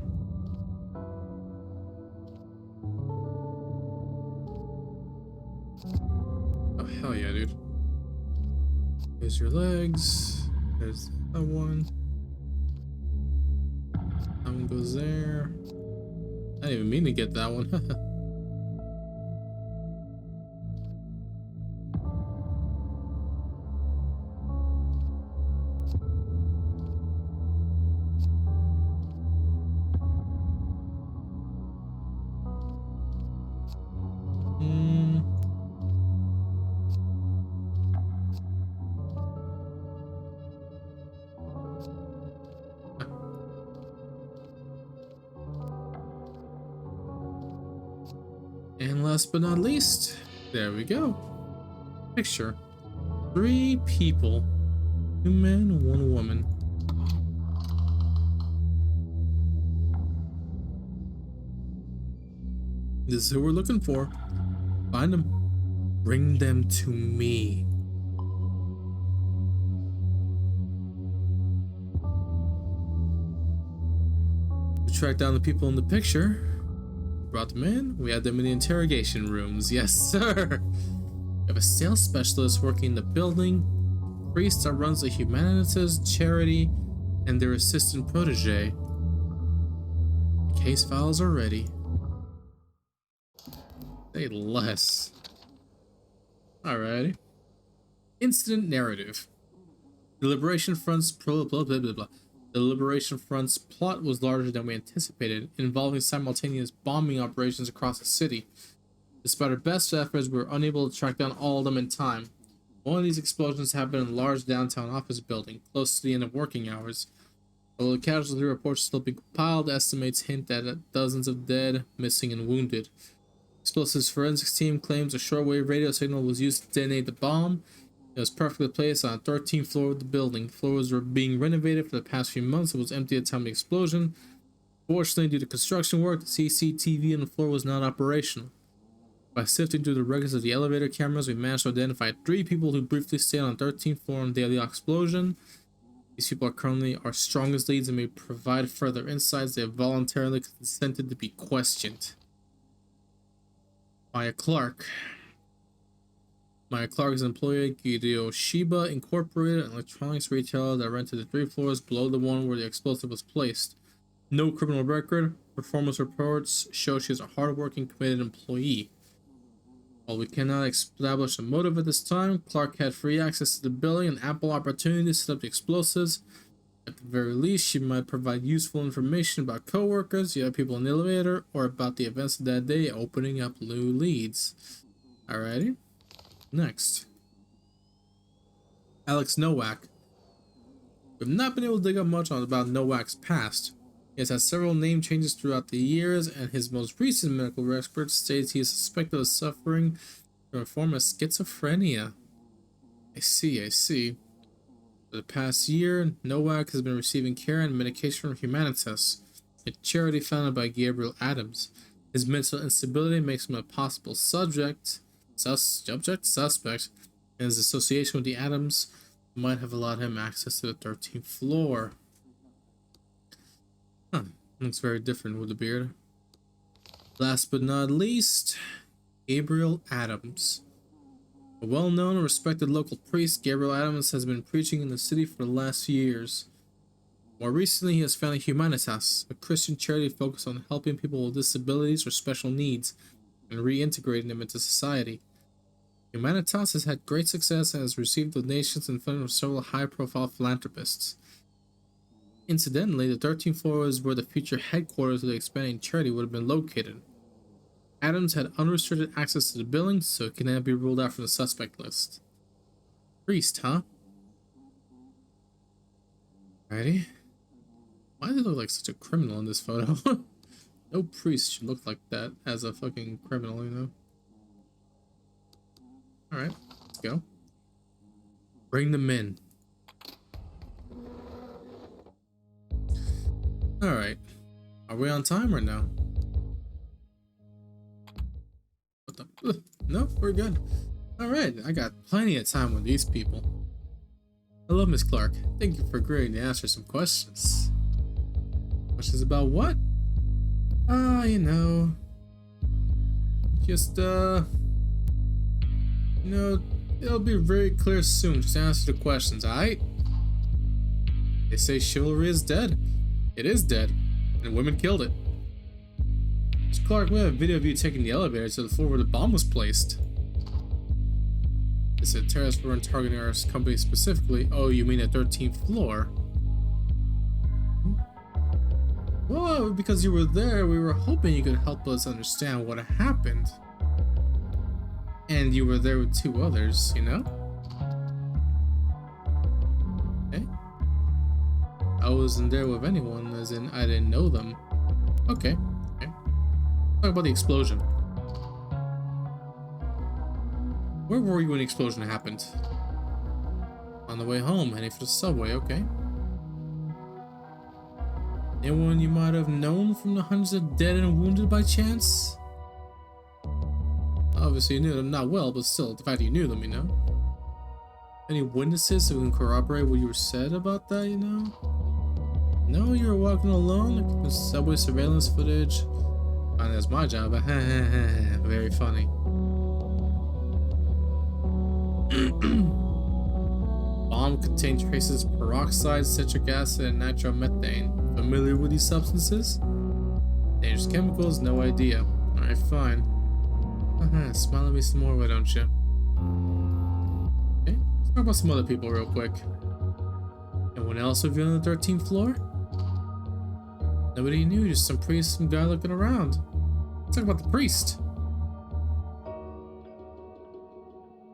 Oh, hell yeah, dude. Here's your legs. There's that one. That one goes there. I didn't even mean to get that one. And last but not least, there we go. Picture. 3 people. 2 men, 1 woman. This is who we're looking for. Find them. Bring them to me. We track down the people in the picture. Brought them in. We had them in the interrogation rooms. Yes, sir. We have a sales specialist working in the building, a priest that runs the humanities charity, and their assistant protege. The case files are ready. Say less. Alrighty. Incident narrative. The Liberation Front's The Liberation Front's plot was larger than we anticipated, involving simultaneous bombing operations across the city. Despite our best efforts, we were unable to track down all of them in time. One of these explosions happened in a large downtown office building, close to the end of working hours. Although the casualty reports still being compiled, estimates hint at dozens of dead, missing, and wounded. Explosives forensics team claims a shortwave radio signal was used to detonate the bomb. It was perfectly placed on the 13th floor of the building. Floors were being renovated for the past few months. It was empty at the time of the explosion. Fortunately, due to construction work, the CCTV on the floor was not operational. By sifting through the records of the elevator cameras, we managed to identify 3 people who briefly stayed on the 13th floor on the day of the explosion. These people are currently our strongest leads and may provide further insights. They have voluntarily consented to be questioned. Maya Clark. Maya Clark is an employee at Shiba Incorporated, an electronics retailer that rented the 3 floors below the one where the explosive was placed. No criminal record. Performance reports show she is a hardworking, committed employee. While we cannot establish a motive at this time, Clark had free access to the building and ample opportunity to set up the explosives. At the very least, she might provide useful information about co-workers, the other people in the elevator, or about the events of that day, opening up new leads. Alrighty. Next. Alex Nowak. We've not been able to dig up much about Nowak's past. He has had several name changes throughout the years, and his most recent medical record states he is suspected of suffering from a form of schizophrenia. I see. For the past year, Nowak has been receiving care and medication from Humanitas, a charity founded by Gabriel Adams. His mental instability makes him a possible suspect, and his association with the Adams might have allowed him access to the 13th floor. Looks very different with the beard. Last but not least, Gabriel Adams. A well-known and respected local priest, Gabriel Adams has been preaching in the city for the last few years. More recently, he has founded Humanitas, a Christian charity focused on helping people with disabilities or special needs and reintegrating them into society. Humanitas has had great success and has received donations and funding from several high-profile philanthropists. Incidentally, the 13th floor is where the future headquarters of the expanding charity would have been located. Adams had unrestricted access to the building, so it cannot be ruled out from the suspect list. Priest, huh? Alrighty. Why does he look like such a criminal in this photo? No priest should look like that as a fucking criminal, you know? Alright, let's go. Bring them in. Alright. Are we on time or no? What the? No, we're good. Alright, I got plenty of time with these people. Hello, Miss Clark. Thank you for agreeing to answer some questions. Questions about what? You know. Just, you know, it'll be very clear soon. Just answer the questions, alright? They say chivalry is dead. It is dead, and women killed it. Miss Clark, we have a video of you taking the elevator to the floor where the bomb was placed. They said terrorists weren't targeting our company specifically. Oh, you mean the 13th floor? Well, because you were there, we were hoping you could help us understand what happened. And you were there with 2 others, you know? Okay. I wasn't there with anyone, as in I didn't know them. Okay. Talk about the explosion. Where were you when the explosion happened? On the way home, heading for the subway, okay. Anyone you might have known from the hundreds of dead and wounded by chance? Obviously you knew them not well, but still, the fact that you knew them, you know? Any witnesses who can corroborate what you were said about that, you know? No, you were walking alone, looking at subway surveillance footage. Fine, that's my job. Very funny. Bomb contained traces of peroxide, citric acid, and nitromethane. Familiar with these substances? Dangerous chemicals? No idea. Alright, fine. Smile at me some more, why don't you? Okay, let's talk about some other people real quick. Anyone else with you on the 13th floor? Nobody knew, just some priest, some guy looking around. Let's talk about the priest.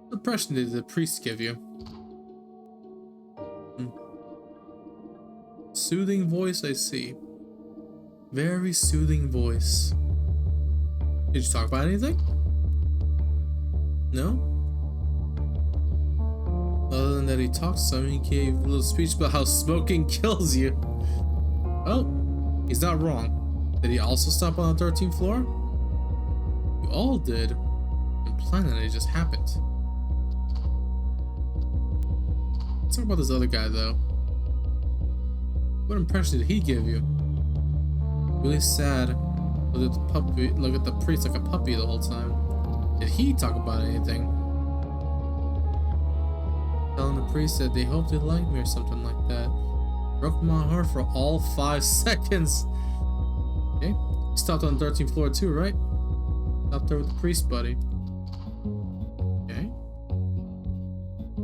What impression did the priest give you? Soothing voice, I see. Very soothing voice. Did you talk about anything? No? Other than that he talked some, he gave a little speech about how smoking kills you. Oh, he's not wrong. Did he also stop on the 13th floor? You all did. And planned that it just happened. Let's talk about this other guy though. What impression did he give you? Really sad. Look at the priest like a puppy the whole time. Did he talk about anything? Telling the priest that they hoped they liked me or something like that. Broke my heart for all 5 seconds. Okay. You stopped on the 13th floor too, right? Stopped there with the priest, buddy. Okay.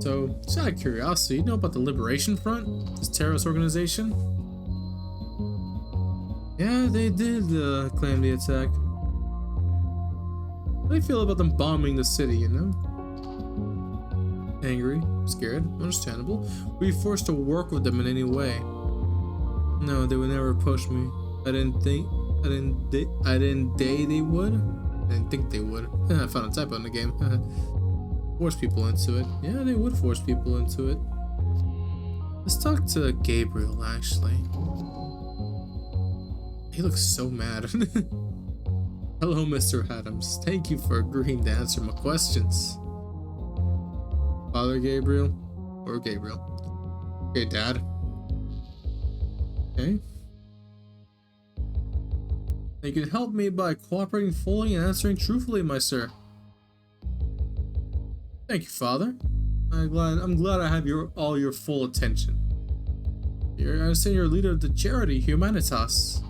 So, just out of curiosity, you know about the Liberation Front? This terrorist organization? Yeah, they did claim the attack. How do you feel about them bombing the city, you know? Angry, scared, understandable. Were you forced to work with them in any way? No, they would never approach me. I didn't think they would. I didn't think they would. I found a typo in the game. Force people into it. Yeah, they would force people into it. Let's talk to Gabriel, actually. He looks so mad. Hello, Mr. Adams. Thank you for agreeing to answer my questions. Father Gabriel? Or Gabriel? Okay, Dad. Okay. You can help me by cooperating fully and answering truthfully, my sir. Thank you, Father. I'm glad I have all your full attention. I understand you're a leader of the charity Humanitas.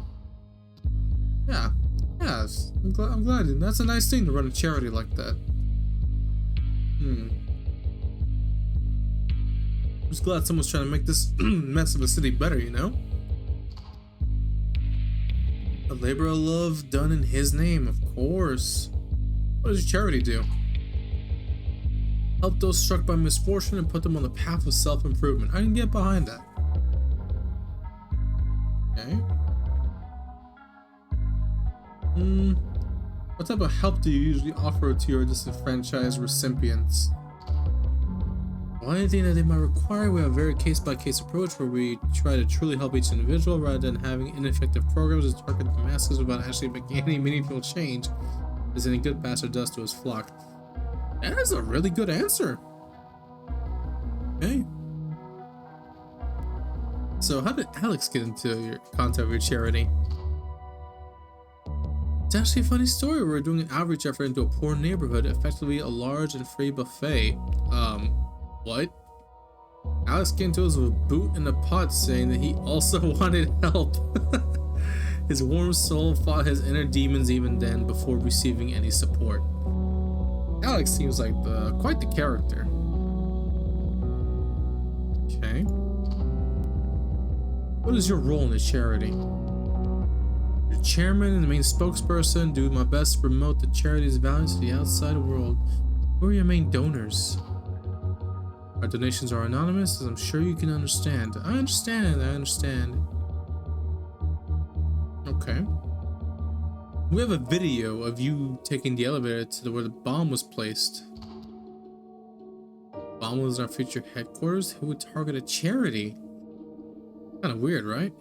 Yeah, yes. I'm glad. That's a nice thing to run a charity like that. I'm just glad someone's trying to make this mess of a city better, you know? A labor of love done in his name, of course. What does your charity do? Help those struck by misfortune and put them on the path of self-improvement. I can get behind that. Okay. What type of help do you usually offer to your disenfranchised recipients? Well, anything that they might require, we have a very case-by-case approach where we try to truly help each individual rather than having ineffective programs that target the masses without actually making any meaningful change, as any good pastor does to his flock. That is a really good answer. Okay. So how did Alex get into your contact with your charity? It's actually a funny story. We're doing an outreach effort into a poor neighborhood, effectively a large and free buffet. What? Alex came to us with a boot in a pot saying that he also wanted help. His warm soul fought his inner demons even then before receiving any support. Alex seems like quite the character. Okay. What is your role in the charity? The chairman and the main spokesperson, do my best to promote the charity's values to the outside world. Who are your main donors? Our donations are anonymous, as I'm sure you can understand. I understand. Okay. We have a video of you taking the elevator to where the bomb was placed. The bomb was in our future headquarters. Who would target a charity? Kind of weird, right?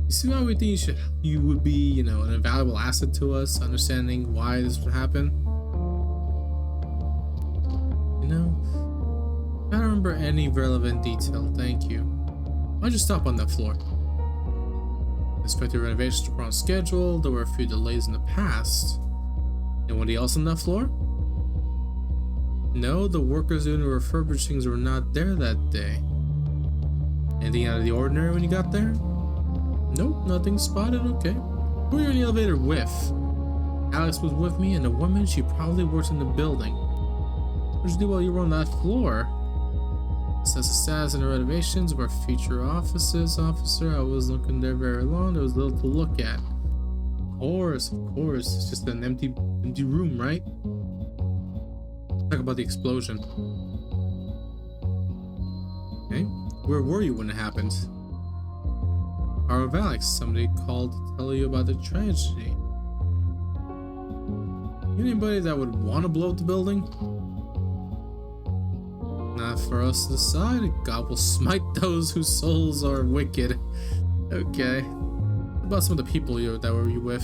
You see why we think you would be, you know, an invaluable asset to us, understanding why this would happen? You know, I don't remember any relevant detail, thank you. Why'd you stop on that floor? Expected renovations were on schedule, there were a few delays in the past. Anybody else on that floor? No, the workers doing the refurbishings were not there that day. Anything out of the ordinary when you got there? Nope, nothing spotted, okay. Who were you in the elevator with? Alex was with me and a woman, she probably worked in the building. What did you do while you were on that floor? Assess the status and the renovations of our future offices, officer. I wasn't looking there very long, there was little to look at. Of course, it's just an empty room, right? Talk about the explosion. Okay. Where were you when it happened? Power of Alex, somebody called to tell you about the tragedy. Anybody that would want to blow up the building? Not for us to decide. God will smite those whose souls are wicked. Okay. What about some of the people that were you with?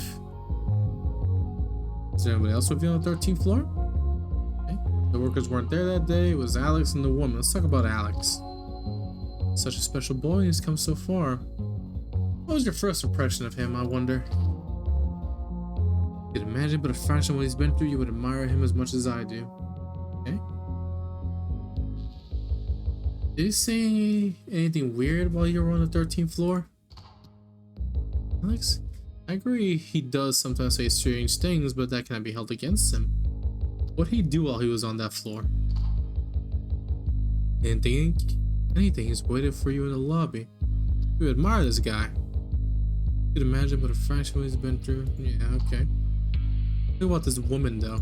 Is there anybody else with you on the 13th floor? Okay. The workers weren't there that day. It was Alex and the woman. Let's talk about Alex. Such a special boy, he's come so far. What was your first impression of him, I wonder? You could imagine but a fraction of what he's been through, you would admire him as much as I do. Okay. Did he say anything weird while you were on the 13th floor? Alex? I agree he does sometimes say strange things, but that cannot be held against him. What did he do while he was on that floor? Anything he's waited for you in the lobby. You admire this guy. You could imagine what a fraction of what he's been through. Yeah, okay. Think about this woman though.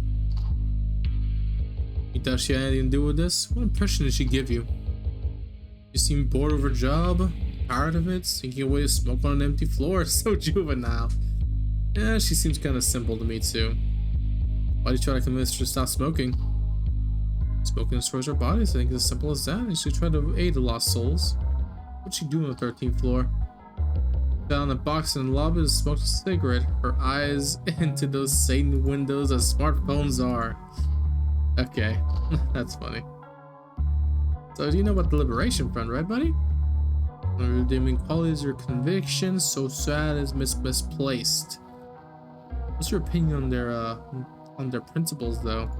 You thought she had anything to do with this? What impression did she give you? You seem bored of her job? Tired of it? Thinking a way to smoke on an empty floor? So juvenile. Yeah, she seems kind of simple to me too. Why do you try to convince her to stop smoking? Smoking destroys our bodies. I think it's as simple as that. You should try to aid the lost souls. What'd she do on the 13th floor? Found a box in the lobby and smoked a cigarette. Her eyes into those Satan windows as smartphones are. Okay, that's funny. So you know about the Liberation Front, right, buddy? One of your redeeming qualities, your conviction, so sad is misplaced. What's your opinion on their principles, though?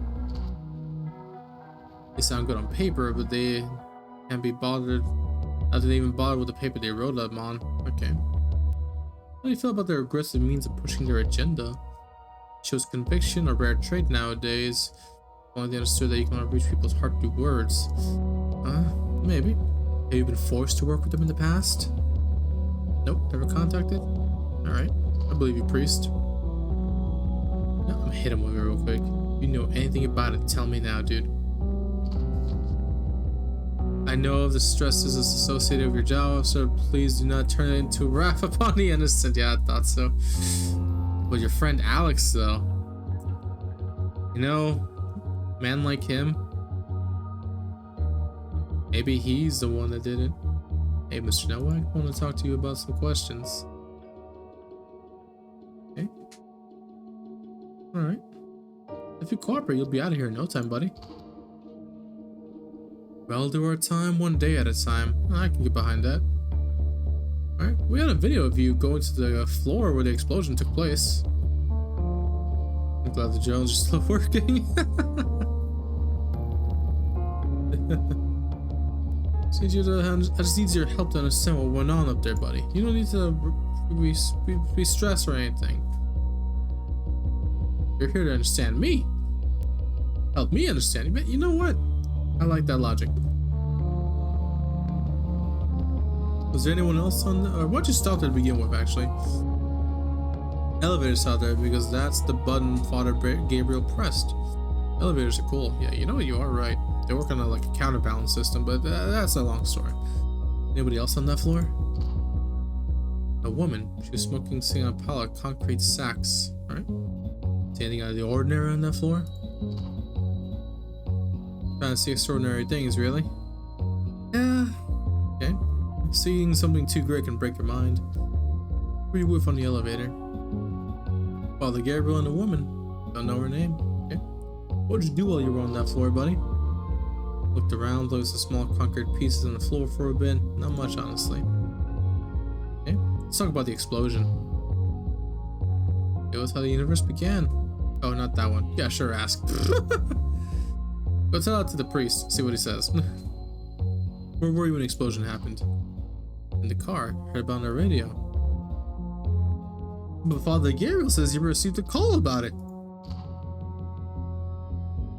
They sound good on paper, but they can't be bothered. How do they even bother with the paper they wrote them on? Okay. How do you feel about their aggressive means of pushing their agenda? Shows conviction, a rare trait nowadays. Only they understood that you cannot reach people's heart through words. Maybe. Have you been forced to work with them in the past? Nope, never contacted? Alright, I believe you, priest. I'm gonna hit him with it real quick. If you know anything about it, tell me now, dude. I know of the stresses associated with your job, so please do not turn it into wrath upon the innocent. Yeah, I thought so. But your friend Alex, though. You know, man like him, maybe he's the one that did it. Hey, Mr. Noah, I want to talk to you about some questions. Okay. Alright. If you cooperate, you'll be out of here in no time, buddy. Well, do our time one day at a time. I can get behind that. Alright, we had a video of you going to the floor where the explosion took place. I'm glad the drones are still working. I just need your help to understand what went on up there, buddy. You don't need to be stressed or anything. You're here to understand me. Help me understand. You know what? I like that logic. Was there anyone else on or why'd you stop there to begin with, actually? Elevators out there because that's the button Father Gabriel pressed. Elevators are cool. Yeah, you know what? You are right. They work on like a counterbalance system, but that's a long story. Anybody else on that floor? A woman. She was smoking, sitting on a pile of concrete sacks. Alright. See anything out of the ordinary on that floor? Trying to see extraordinary things, really? Yeah. Okay. Seeing something too great can break your mind. Who are you with on the elevator? Father Gabriel and a woman. Don't know her name. Okay. What did you do while you were on that floor, buddy? Looked around, looked at the small concrete pieces on the floor for a bit. Not much, honestly. Okay. Let's talk about the explosion. It was how the universe began. Oh, not that one. Yeah, sure, ask. Go tell that to the priest, see what he says. Where were you when the explosion happened? In the car, heard about on the radio. But Father Gabriel says he received a call about it.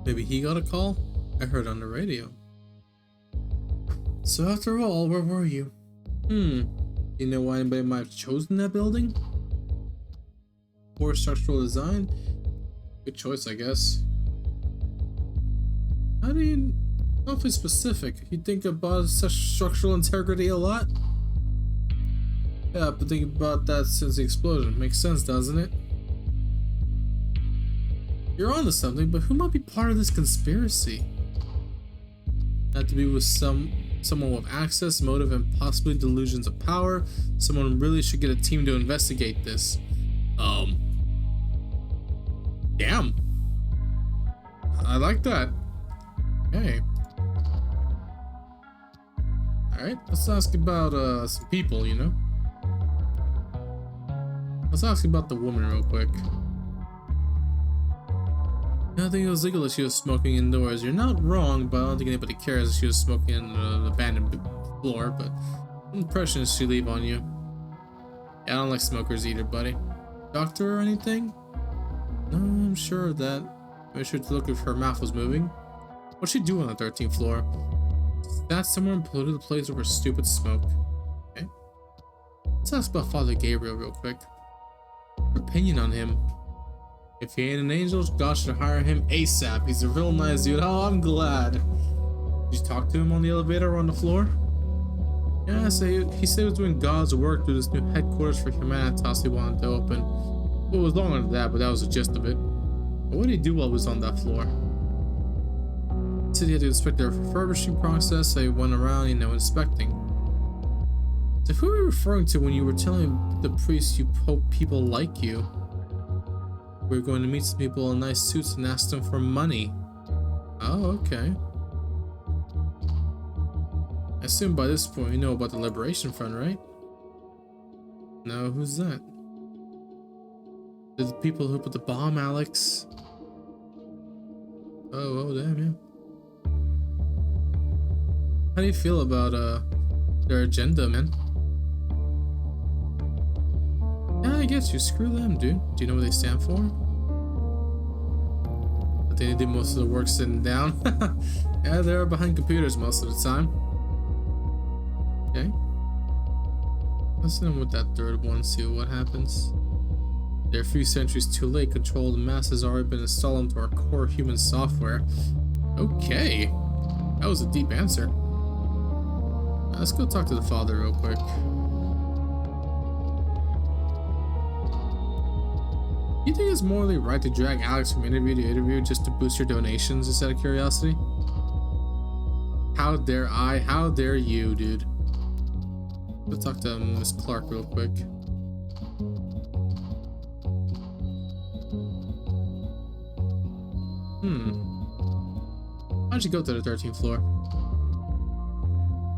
Maybe he got a call? I heard on the radio. So after all, where were you? You know why anybody might have chosen that building? Poor structural design? Good choice, I guess. How do you Awfully specific. You think about such structural integrity a lot? Yeah, I've been thinking about that since the explosion. Makes sense, doesn't it? You're onto something, but who might be part of this conspiracy? Not to be with someone with access, motive, and possibly delusions of power. Someone really should get a team to investigate this. Damn. I like that. Okay. Alright, let's ask about some people, you know? Let's ask about the woman real quick. I don't think it was legal that she was smoking indoors. You're not wrong, but I don't think anybody cares if she was smoking on an abandoned floor, but what impression does she leave on you? Yeah, I don't like smokers either, buddy. Doctor or anything? No, I'm sure of that. Made sure to look if her mouth was moving. What'd she do on the 13th floor? Sat somewhere and polluted the place over stupid smoke. Okay. Let's ask about Father Gabriel real quick. Your opinion on him? If he ain't an angel, God should hire him ASAP. He's a real nice dude. Oh, I'm glad. Did you talk to him on the elevator or on the floor? Yeah, he said he was doing God's work through this new headquarters for Humanitas he wanted to open. Well, it was longer than that, but that was the gist of it. But what did he do while he was on that floor? He said he had to inspect their refurbishing process, so he went around, inspecting. So who were you referring to when you were telling the priest you hope people like you? We're going to meet some people in nice suits and ask them for money. Oh, okay. I assume by this point you know about the Liberation Front, right? No, who's that? They're the people who put the bomb, Alex. Oh, damn, yeah. How do you feel about their agenda, man? Yeah, I guess you. Screw them, dude. Do you know what they stand for? But they do most of the work sitting down. Yeah, they're behind computers most of the time. Okay. Let's hit them with that third one, see what happens. They're a few centuries too late. Control of the mass has already been installed into our core human software. Okay. That was a deep answer. Let's go talk to the father real quick. You think it's morally right to drag Alex from interview to interview just to boost your donations instead of curiosity? How dare I? How dare you, dude? Let's talk to Miss Clark real quick. How'd you go to the 13th floor?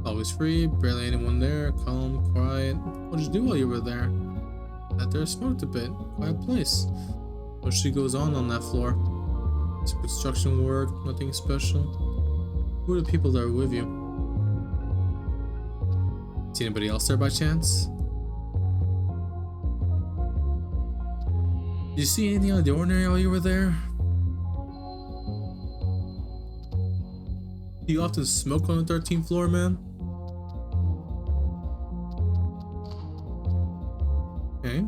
Always free, barely anyone there, calm, quiet. What did you do while you were there? Sat there, smoked a bit. Quiet place. What usually goes on that floor? Some construction work, nothing special. Who are the people that are with you? See anybody else there by chance? Did you see anything out of the ordinary while you were there? Do you often smoke on the 13th floor, man? Okay.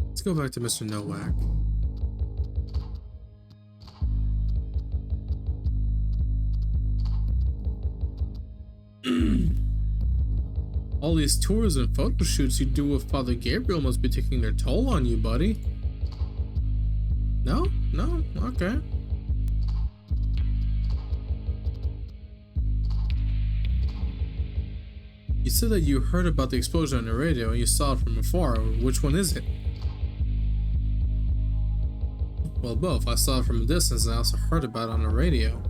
Let's go back to Mr. Nowak. All these tours and photo shoots you do with Father Gabriel must be taking their toll on you, buddy. No? No? Okay. You said that you heard about the explosion on the radio and you saw it from afar. Which one is it? Well, both. I saw it from a distance and I also heard about it on the radio.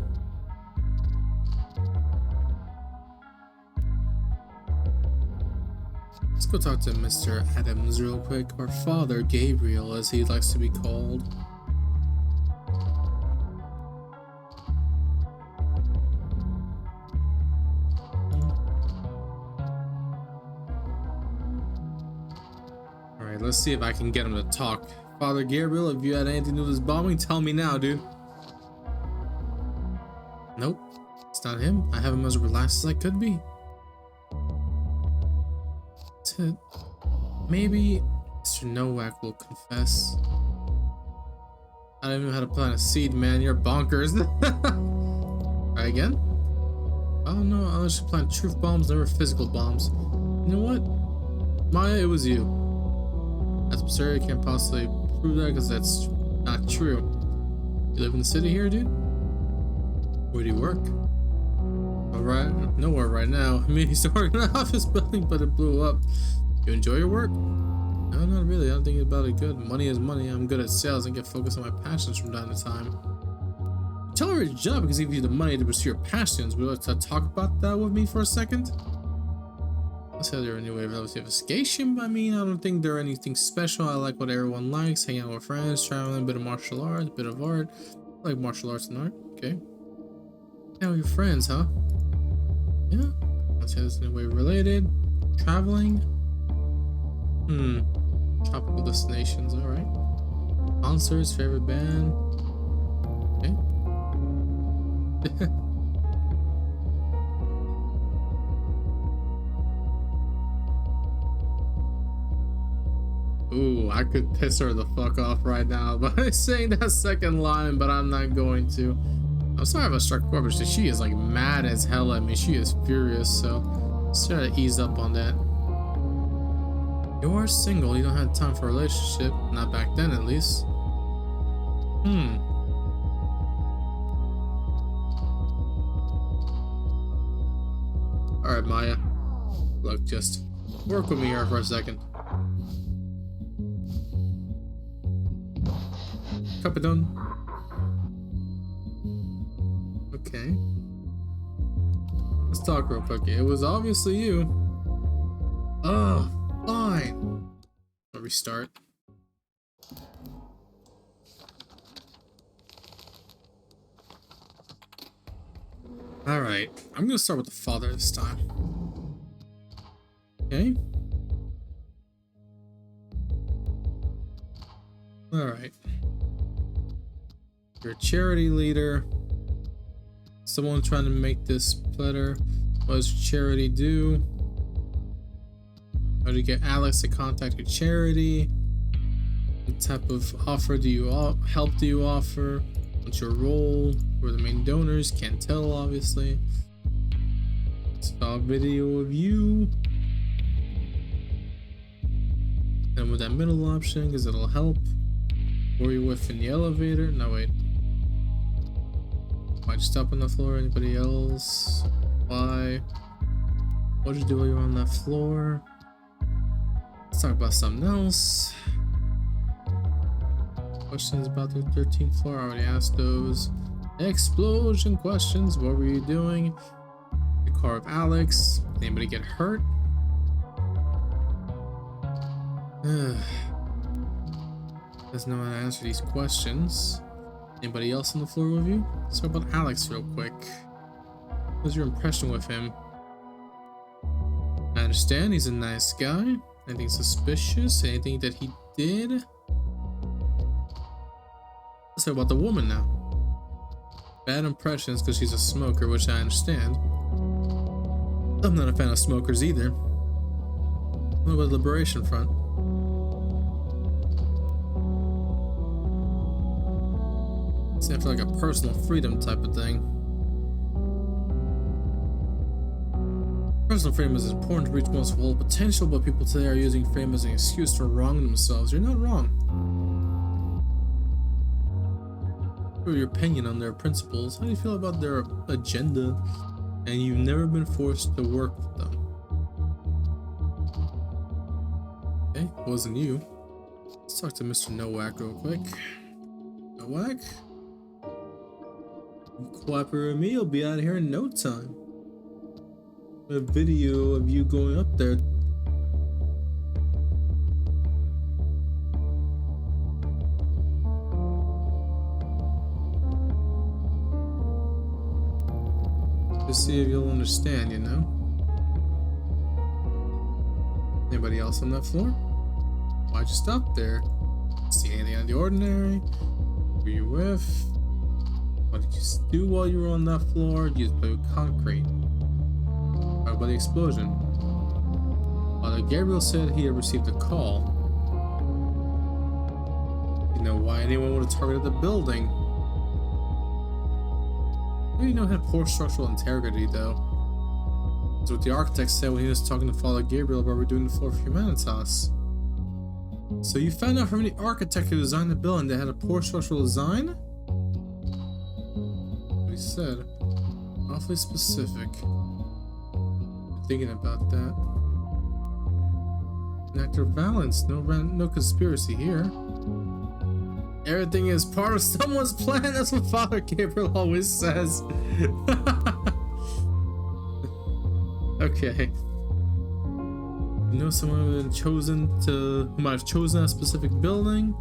Let's go talk to Mr. Adams real quick, or Father Gabriel as he likes to be called. Alright, let's see if I can get him to talk. Father Gabriel, if you had anything to do with this bombing, tell me now, dude. Nope, it's not him. I have him as relaxed as I could be. That's it. Maybe Mr. Nowak will confess. I don't even know how to plant a seed, man. You're bonkers. Try again? Oh no, I should plant truth bombs, never physical bombs. You know what? Maya, it was you. That's absurd. I can't possibly prove that because that's not true. You live in the city here, dude? Where do you work? Alright, nowhere right now. I mean, he's working in an office building, but it blew up. You enjoy your work? No, not really. I don't think about it good. Money is money. I'm good at sales and get focused on my passions from time to time. You tolerate your job because it gives you the money to pursue your passions. Would you like to talk about that with me for a second? I said there are new way of investigation, but I mean, I don't think they're anything special. I like what everyone likes, hanging out with friends, traveling, a bit of martial arts, a bit of art. I like martial arts and art, okay. Hang out with your friends, huh? Yeah. I said it's in a way related. Traveling? Tropical destinations, alright. Concerts, favorite band. Okay. Ooh, I could piss her the fuck off right now by saying that second line, but I'm not going to. I'm sorry if I struck her, but she is like mad as hell at me. She is furious, so let's try to ease up on that. You are single, you don't have time for a relationship. Not back then, at least. Alright, Maya. Look, just work with me here for a second. Capitan. Okay. Let's talk real quick. It was obviously you. Ugh, fine. I'll restart. Alright, I'm gonna start with the father this time. Okay. Alright. You're a charity leader. Someone trying to make this better. What does charity do? How do you get Alex to contact your charity? What type of offer do you help do you offer? What's your role? Who are the main donors? Can't tell, obviously. Saw a video of you. And with that middle option, because it'll help. Who are you with in the elevator? No, wait. Why'd you stop on the floor? Anybody else? Why? What'd you do while you were on that floor? Let's talk about something else. Questions about the 13th floor. I already asked those. Explosion questions. What were you doing? The car of Alex. Anybody get hurt? Doesn't know how to answer these questions. Anybody else on the floor with you? Let's talk about Alex real quick. What was your impression with him? I understand he's a nice guy. Anything suspicious? Anything that he did? Let's talk about the woman now. Bad impressions because she's a smoker, which I understand. I'm not a fan of smokers either. What about the Liberation Front? I feel like a personal freedom type of thing. Personal freedom is important to reach one's full potential, but people today are using freedom as an excuse to wrong themselves. You're not wrong. For your opinion on their principles, how do you feel about their agenda, and you've never been forced to work with them? Okay, wasn't you. Let's talk to Mr. Nowak real quick. Nowak? Cooperate with me, you'll be out of here in no time. A video of you going up there. To see if you'll understand, you know? Anybody else on that floor? Why'd you stop there? See anything out of the ordinary? Who you with? What did you do while you were on that floor? You just play with concrete. How about the explosion? Gabriel said he had received a call. You know why anyone would have targeted the building. How do you know it had poor structural integrity, though? That's what the architect said when he was talking to Father Gabriel about redoing the floor for Humanitas. So you found out from the architect who designed the building that had a poor structural design? What he said. Awfully specific. Thinking about that. An actor of balance. No conspiracy here. Everything is part of someone's plan. That's what Father Gabriel always says. Okay. You know someone who might have chosen a specific building?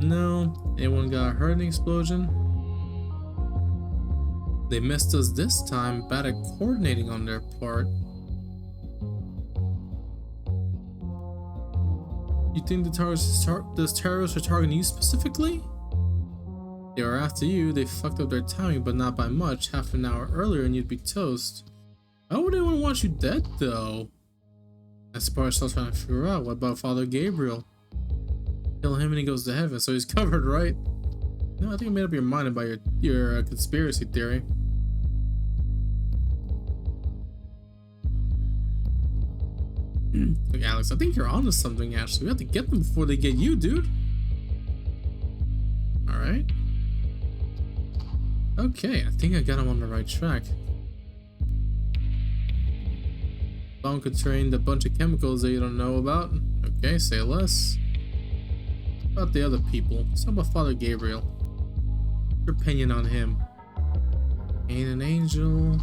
No. Anyone got hurt in the explosion? They missed us this time. Bad at coordinating on their part. You think the terrorists are targeting you specifically? They were after you. They fucked up their timing, but not by much. Half an hour earlier and you'd be toast. Why would anyone want you dead, though? That's the part I'm still trying to figure out. What about Father Gabriel? Kill him and he goes to heaven, so he's covered, right? No, I think you made up your mind about your conspiracy theory. Look, Alex, I think you're onto something, actually. We have to get them before they get you, dude. Alright. Okay, I think I got him on the right track. Bomb contained a bunch of chemicals that you don't know about. Okay, say less. What about the other people? Let's talk about Father Gabriel. What's your opinion on him? Ain't an angel.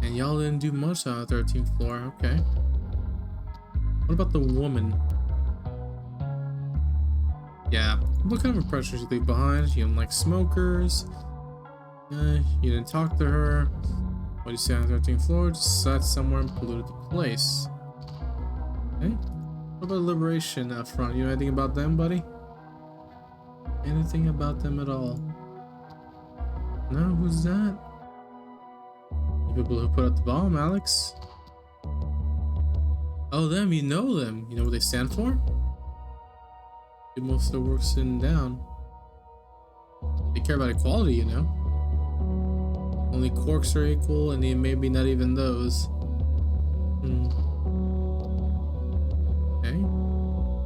And y'all didn't do much on the 13th floor. Okay. What about the woman? Yeah. What kind of impression did you leave behind? You didn't like smokers. You didn't talk to her. What do you say on the 13th floor? Just sat somewhere and polluted the place. Okay. What about Liberation out front? You know anything about them, buddy? Anything about them at all? No? Who's that? The people who put out the bomb, Alex. Oh, them. You know them. You know what they stand for? Do most of their work sitting down. They care about equality, you know. Only quarks are equal, and maybe not even those. Okay.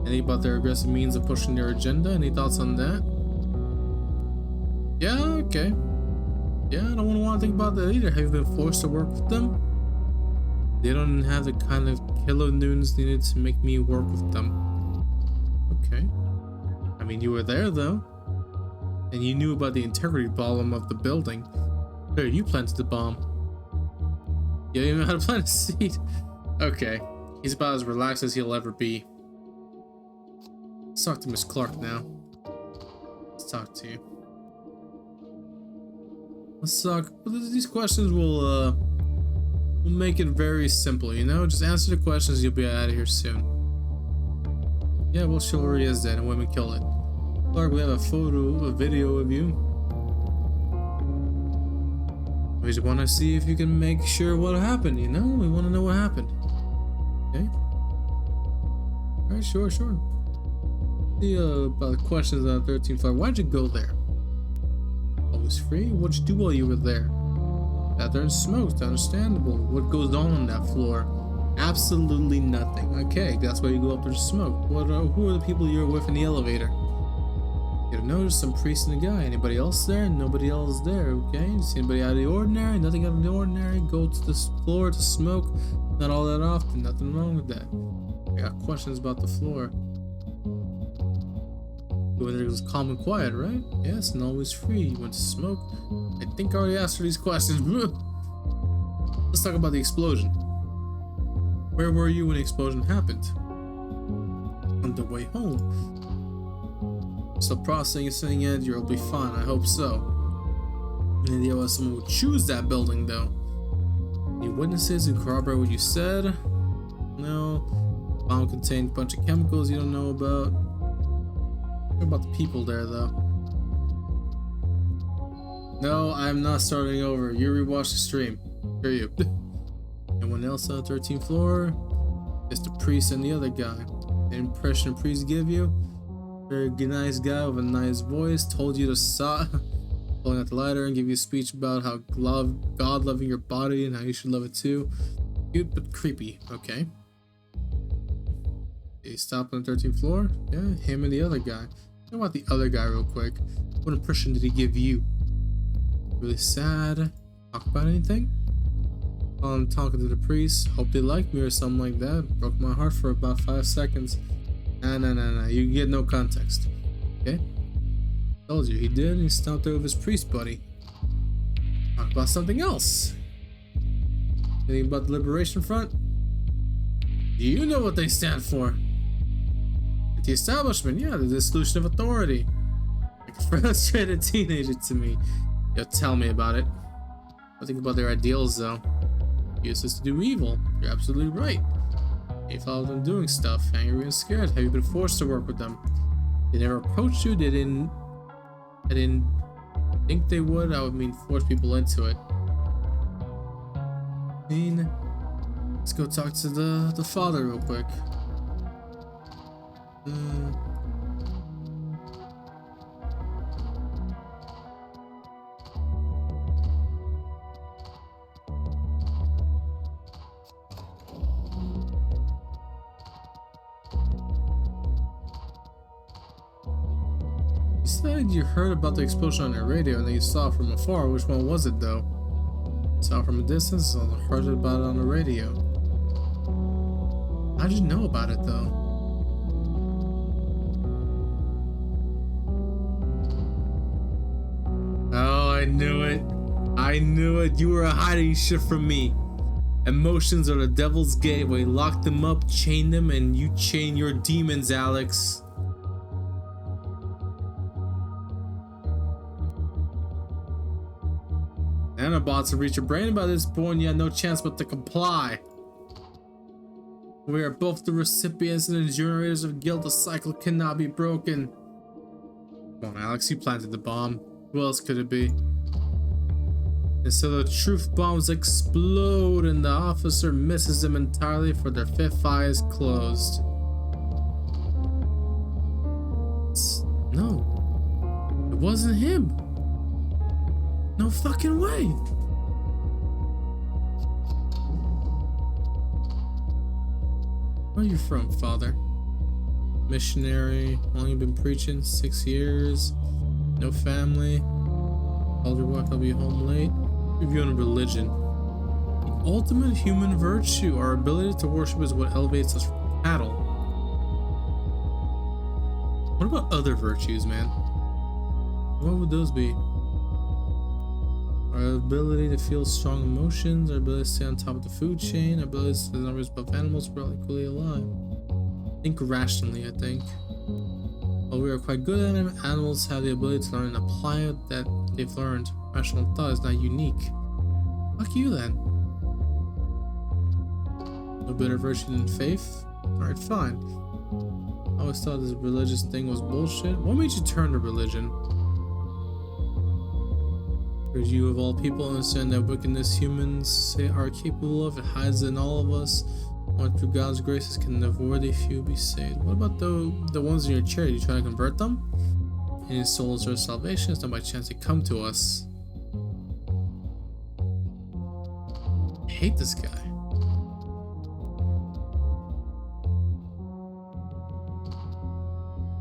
Any about their aggressive means of pushing their agenda? Any thoughts on that? Yeah, okay. Yeah, I don't want to think about that either. Have you been forced to work with them? They don't have the kind of killer noons needed to make me work with them. Okay. I mean, you were there, though. And you knew about the integrity problem of the building. Here, you planted the bomb. You don't even know how to plant a seed. Okay. He's about as relaxed as he'll ever be. Let's talk to Miss Clark now. Let's talk to you. Let's talk. These questions will make it very simple, you know? Just answer the questions, you'll be out of here soon. Yeah, well, chivalry is dead and women kill it. Clark, we have a video of you. We just want to see if you can make sure what happened, you know? We want to know what happened. Okay? Alright, sure. See about the questions on the 13th floor. Why'd you go there? Always free? What'd you do while you were there? Sat there and smoked, understandable. What goes on that floor? Absolutely nothing. Okay, that's why you go up there to smoke. Who are the people you're with in the elevator? You don't know, there's some priest and a guy. Anybody else there? Nobody else there, okay? You see anybody out of the ordinary? Nothing out of the ordinary. Go to the floor to smoke. Not all that often. Nothing wrong with that. I got questions about the floor. You went there, it was calm and quiet, right? Yes, and always free. You went to smoke. I think I already asked her these questions. Let's talk about the explosion. Where were you when the explosion happened? On the way home. Still processing it, you'll be fine, I hope so. Any idea why someone would choose that building, though? Any witnesses who corroborate what you said? No. Bomb contained a bunch of chemicals you don't know about. What about the people there, though? No, I'm not starting over. You rewatch the stream. Hear you. Anyone else on the 13th floor? It's the priest and the other guy. The impression the priest give you? Very nice guy with a nice voice, told you to stop pulling out the lighter and give you a speech about how God loving your body and how you should love it too. Cute but creepy. Okay. Did he stop on the 13th floor? Yeah, him and the other guy. Think about the other guy real quick. What impression did he give you? Really sad? Talk about anything? While I'm talking to the priest, hope they like me or something like that. Broke my heart for about 5 seconds. Nah. You get no context. Okay? Told you he did, and he stopped there with his priest buddy. Talk about something else. Anything about the Liberation Front? Do you know what they stand for? The establishment, yeah, the dissolution of authority. Like a frustrated teenager to me. Yo, tell me about it. I think about their ideals though. Use us to do evil. You're absolutely right. You follow them doing stuff, angry and scared. Have you been forced to work with them? They never approached you. I didn't think they would. I would mean force people into it. Let's go talk to the father real quick. You said you heard about the explosion on the radio and then you saw it from afar. Which one was it though? Saw it from a distance or heard about it on the radio? How'd you know about it though? Oh, I knew it. I knew it. You were hiding shit from me. Emotions are the devil's gateway. Lock them up, chain them, and you chain your demons, Alex. Nanobots have reached your brain by this point. You had no chance but to comply. We are both the recipients and the generators of guilt. The cycle cannot be broken. Come on, Alex, you planted the bomb. Who else could it be? And so the truth bombs explode and the officer misses them entirely for their fifth eye is closed. No, it wasn't him. No fucking way. Where are you from, father? Missionary. How long you been preaching? 6 years. No family. Told your wife I'll be home late. You're viewing religion. The ultimate human virtue. Our ability to worship is what elevates us from cattle. What about other virtues, man? What would those be? Our ability to feel strong emotions, our ability to stay on top of the food chain, our ability to stay numbers above animals, we're all equally alive. Think rationally, I think. While we are quite good at it, animals have the ability to learn and apply it that they've learned. Rational thought is not unique. Fuck you then. No better virtue than faith? Alright, fine. I always thought this religious thing was bullshit. What made you turn to religion? Because you of all people understand that wickedness humans say are capable of, it hides in all of us. Only through God's graces can avoid a few be saved. What about the ones in your chair? You try to convert them? Any souls or salvation is not by chance they come to us. I hate this guy.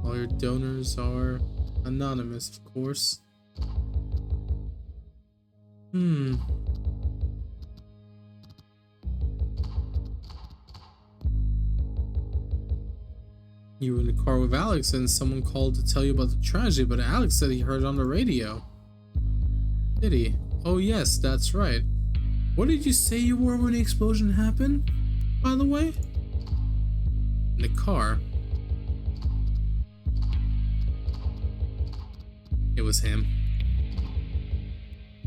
All your donors are anonymous, of course. You were in the car with Alex and someone called to tell you about the tragedy, but Alex said he heard it on the radio. Did he? Oh yes, that's right. What did you say you were when the explosion happened, by the way? In the car. It was him.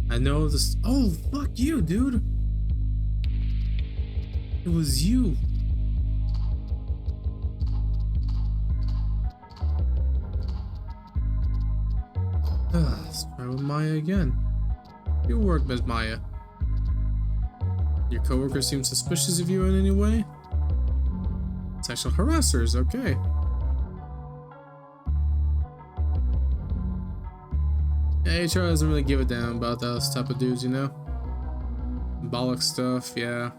I know this. Oh, fuck you, dude. It was you. Let's try with Maya again. Good work, Miss Maya. Your coworker seems suspicious of you in any way? Sexual harassers, okay. Yeah, HR doesn't really give a damn about those type of dudes, you know? Bollock stuff, yeah.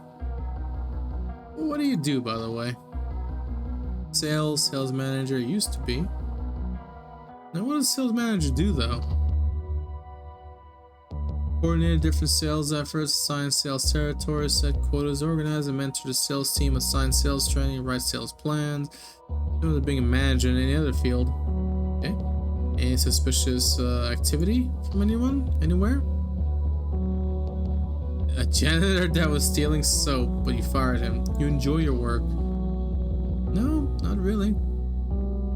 What do you do, by the way? Sales manager used to be. Now, what does sales manager do, though? Coordinate different sales efforts, assign sales territories, set quotas, organize and mentor the sales team, assign sales training, write sales plans. Similar to being a manager in any other field. Okay. Any suspicious activity from anyone, anywhere? A janitor that was stealing soap, but you fired him. You enjoy your work? No, not really.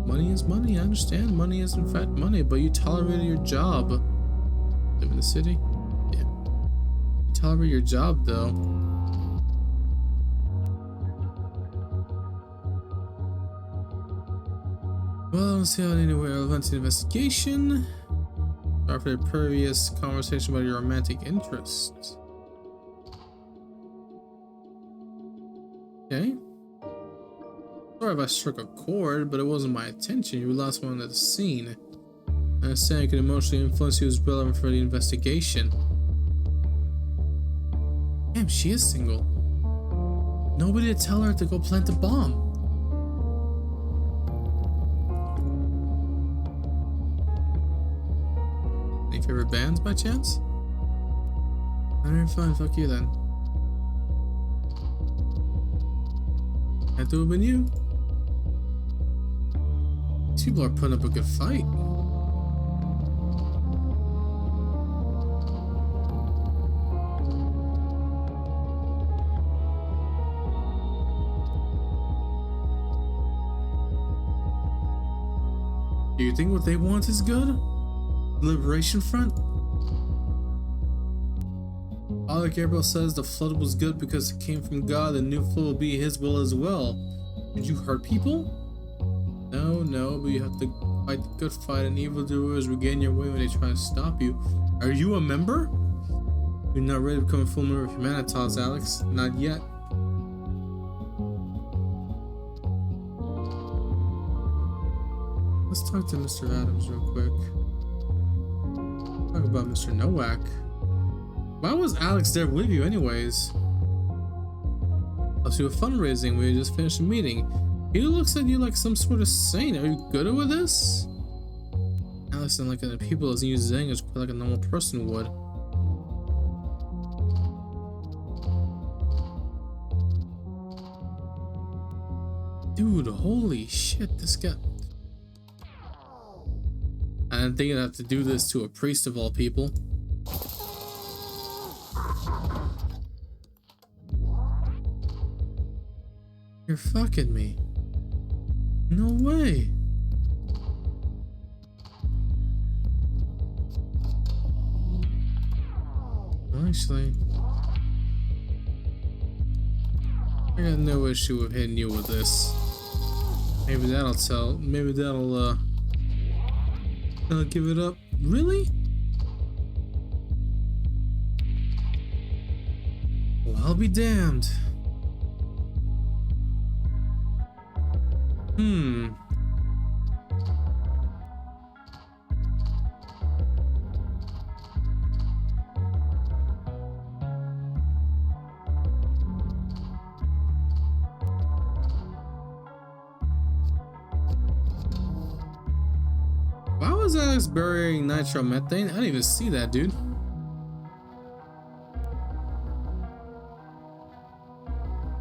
Money is money, I understand. Money is in fact money, but you tolerated your job. Live in the city? Yeah. You tolerate your job, though. Well, I don't see how anywhere relevant to investigation. After the previous conversation about your romantic interests. Okay. Sorry if I struck a chord, but it wasn't my intention. You were the last one at the scene. I understand you can emotionally influence you as relevant for the investigation. Damn, she is single. Nobody to tell her to go plant the bomb. Any favorite bands by chance? Alright, fine, fuck you then. Had to have been you. These people are putting up a good fight. Do you think what they want is good? Liberation Front? Father Gabriel says the flood was good because it came from God. The new flood will be his will as well. Did you hurt people? No, but you have to fight the good fight, and evildoers regain your way when they try to stop you. Are you a member? You're not ready to become a full member of Humanitas, Alex. Not yet. Let's talk to Mr. Adams real quick. Talk about Mr. Nowak. Why was Alex there with you anyways? Let's do a fundraising. We just finished a meeting. He looks at you like some sort of saint. Are you good with this? Alex and like the people doesn't use his language quite like a normal person would. Dude, holy shit, this guy. I didn't think I'd have to do this to a priest of all people. You're fucking me. No way. Actually, I got no issue with hitting you with this. Maybe that'll tell. Maybe that'll give it up. Really? Well, I'll be damned. Why was Alex burying nitromethane? I didn't even see that, dude.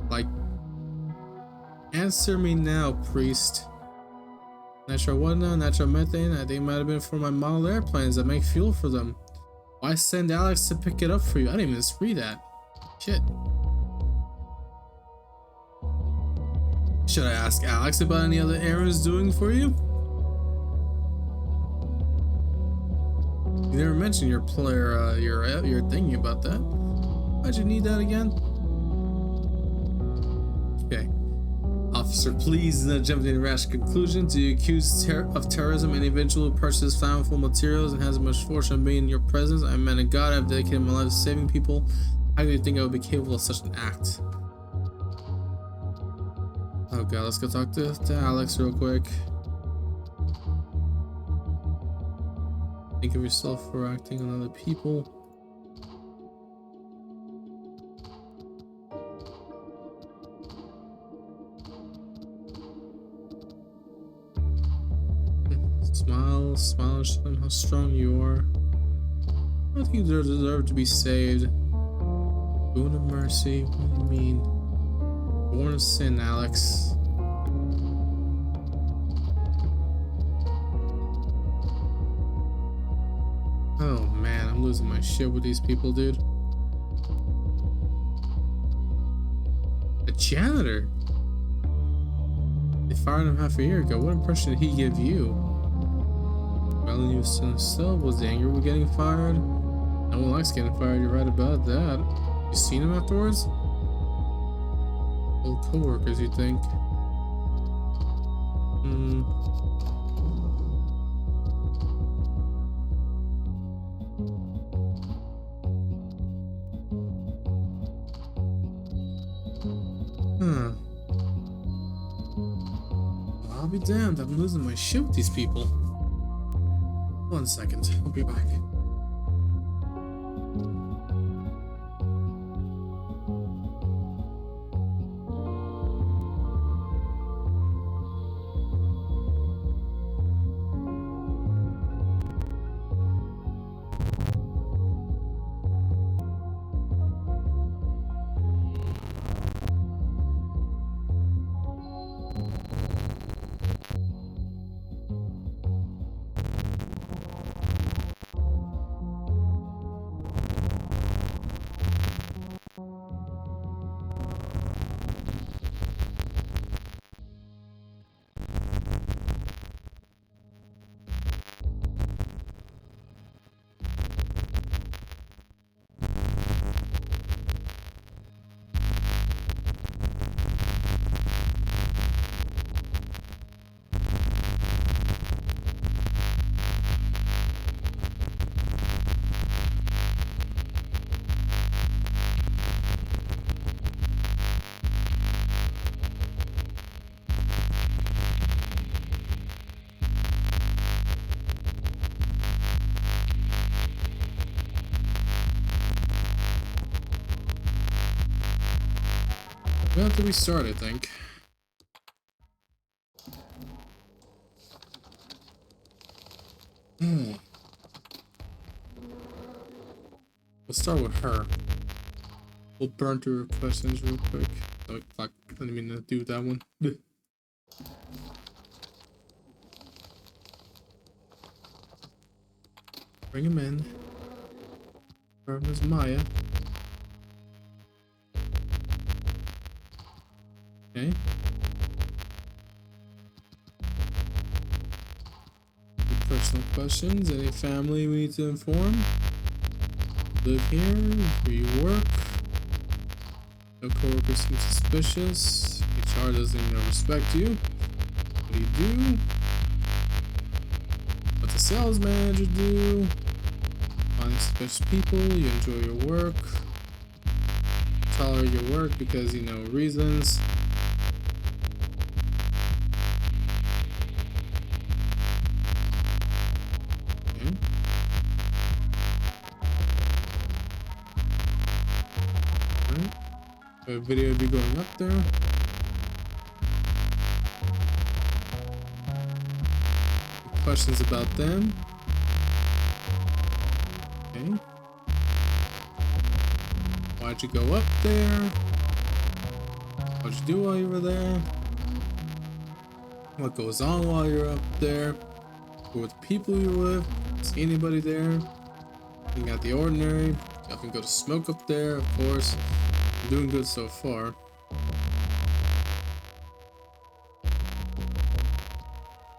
Like, answer me now, priest. Nitro what now? Nitromethane? I think it might have been for my model airplanes that make fuel for them. Why send Alex to pick it up for you? I didn't even read that. Shit. Should I ask Alex about any other errands doing for you? You never mentioned your player, your thingy about that. Why'd you need that again? Okay. Officer, please jump to a rash conclusion. Do you accuse of terrorism an individual who purchases flammable materials and has much fortune of being in your presence? I'm a man of God. I've dedicated my life to saving people. How do you think I would be capable of such an act? Okay, let's go talk to Alex real quick. Think of yourself for acting on other people. Smile, smile and show them how strong you are. I don't think you deserve to be saved. Boon of mercy? What do you mean? Born of sin, Alex. Oh man, I'm losing my shit with these people, dude. A janitor? They fired him half a year ago. What impression did he give you? Well, you still was the anger with getting fired? No one likes getting fired, you're right about that. You seen him afterwards? Old co-workers, you think? Huh. Well, I'll be damned, I'm losing my shit with these people. 1 second, I'll be back. We have to restart, I think. We'll start with her. We'll burn through her questions real quick. Oh, fuck. I didn't mean to do that one. Bring him in. Her name is Maya. Okay. Personal questions. Any family we need to inform? Live here? Where you work? No coworkers seem suspicious. HR doesn't even respect you. What do you do? What's a sales manager do? Find suspicious people. You enjoy your work. Tolerate your work because you know reasons. A video will be going up there. Questions about them. Okay. Why'd you go up there? What'd you do while you were there? What goes on while you're up there? Who are the people you're with? See anybody there? You got the ordinary. Y'all can go to smoke up there, of course. Doing good so far.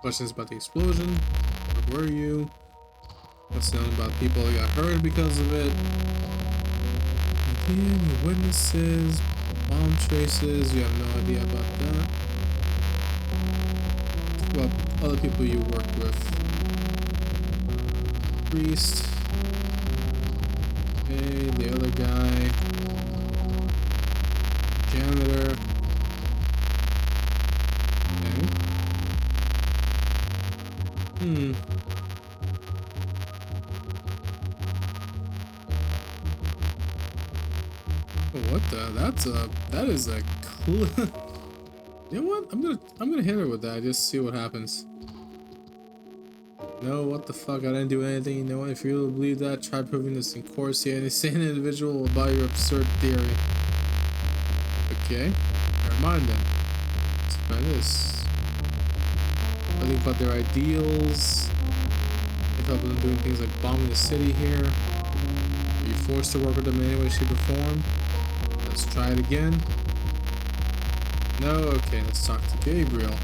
Questions about the explosion. Where were you? What's known about people who got hurt because of it? Any witnesses? Bomb traces? You have no idea about that. What about other people you work with? Priest. Okay, the other guy. Janitor. Hmm. Oh, what the? That is a clue. You know what? I'm gonna hit her with that. Just see what happens. No, what the fuck? I didn't do anything. You know what? If you really believe that, try proving this in court. See any sane individual about your absurd theory. Okay. Never mind then. Let's try this. I think about their ideals. I thought about them doing things like bombing the city here. Are you forced to work with them in any way, shape, or form? Let's try it again. No? Okay, let's talk to Gabriel.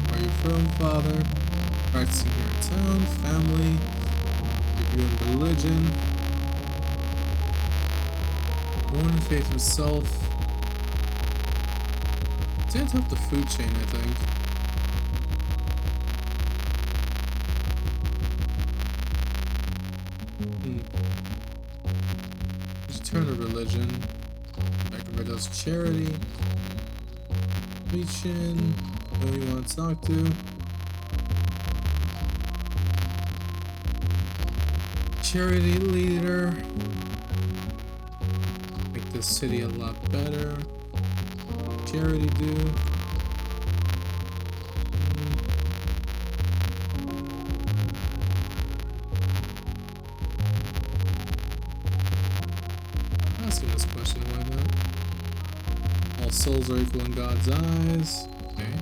Where are you from, father? Practicing here in town, family, your view on religion. Born in faith himself. Stand up the food chain, I think. Return to religion. Recommend us charity. Preaching. Who you want to talk to? Charity leader. Make this city a lot better. Charity do. Asking this question, why not? All souls are equal in God's eyes. Okay.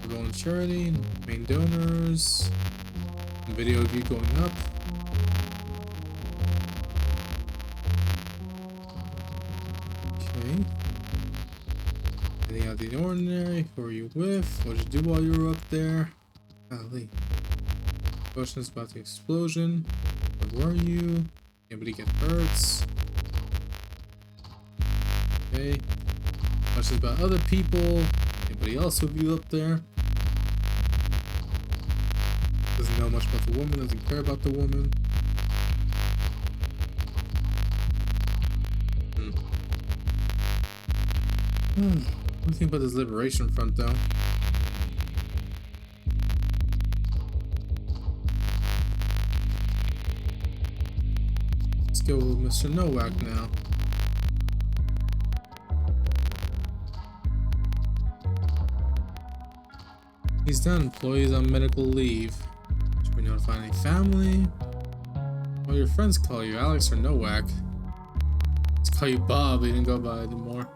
We're going charity, main donors, video view going up. Okay. Anything out of the ordinary? Who are you with? What did you do while you were up there? Golly. Questions about the explosion. Where were you? Anybody get hurt? Okay. Questions about other people. Anybody else with you up there? Doesn't know much about the woman, doesn't care about the woman. What do you think about this Liberation Front, though? Let's go with Mr. Nowak now. He's done. Employees on medical leave. Should we notify any family? What do your friends call you? Alex or Nowak? Let's call you Bob. They didn't go by anymore.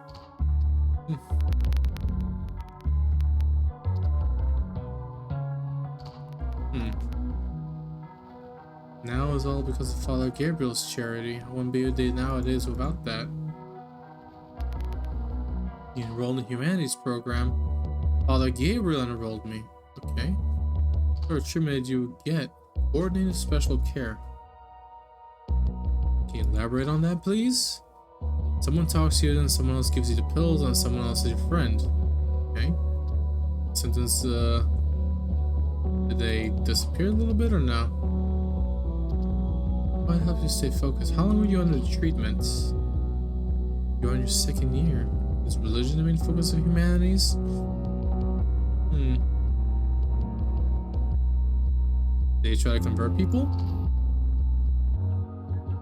Now is all because of Father Gabriel's charity. I wouldn't be a day nowadays without that. You enrolled in the humanities program. Father Gabriel enrolled me. Okay. What sort of treatment did you get? Coordinated special care. Can you elaborate on that, please? Someone talks to you, then someone else gives you the pills, and someone else is your friend. Okay. Symptoms, did they disappear a little bit or no? What helps you stay focused? How long were you under the treatment? You're on your second year. Is religion the main focus of humanities? Did you try to convert people?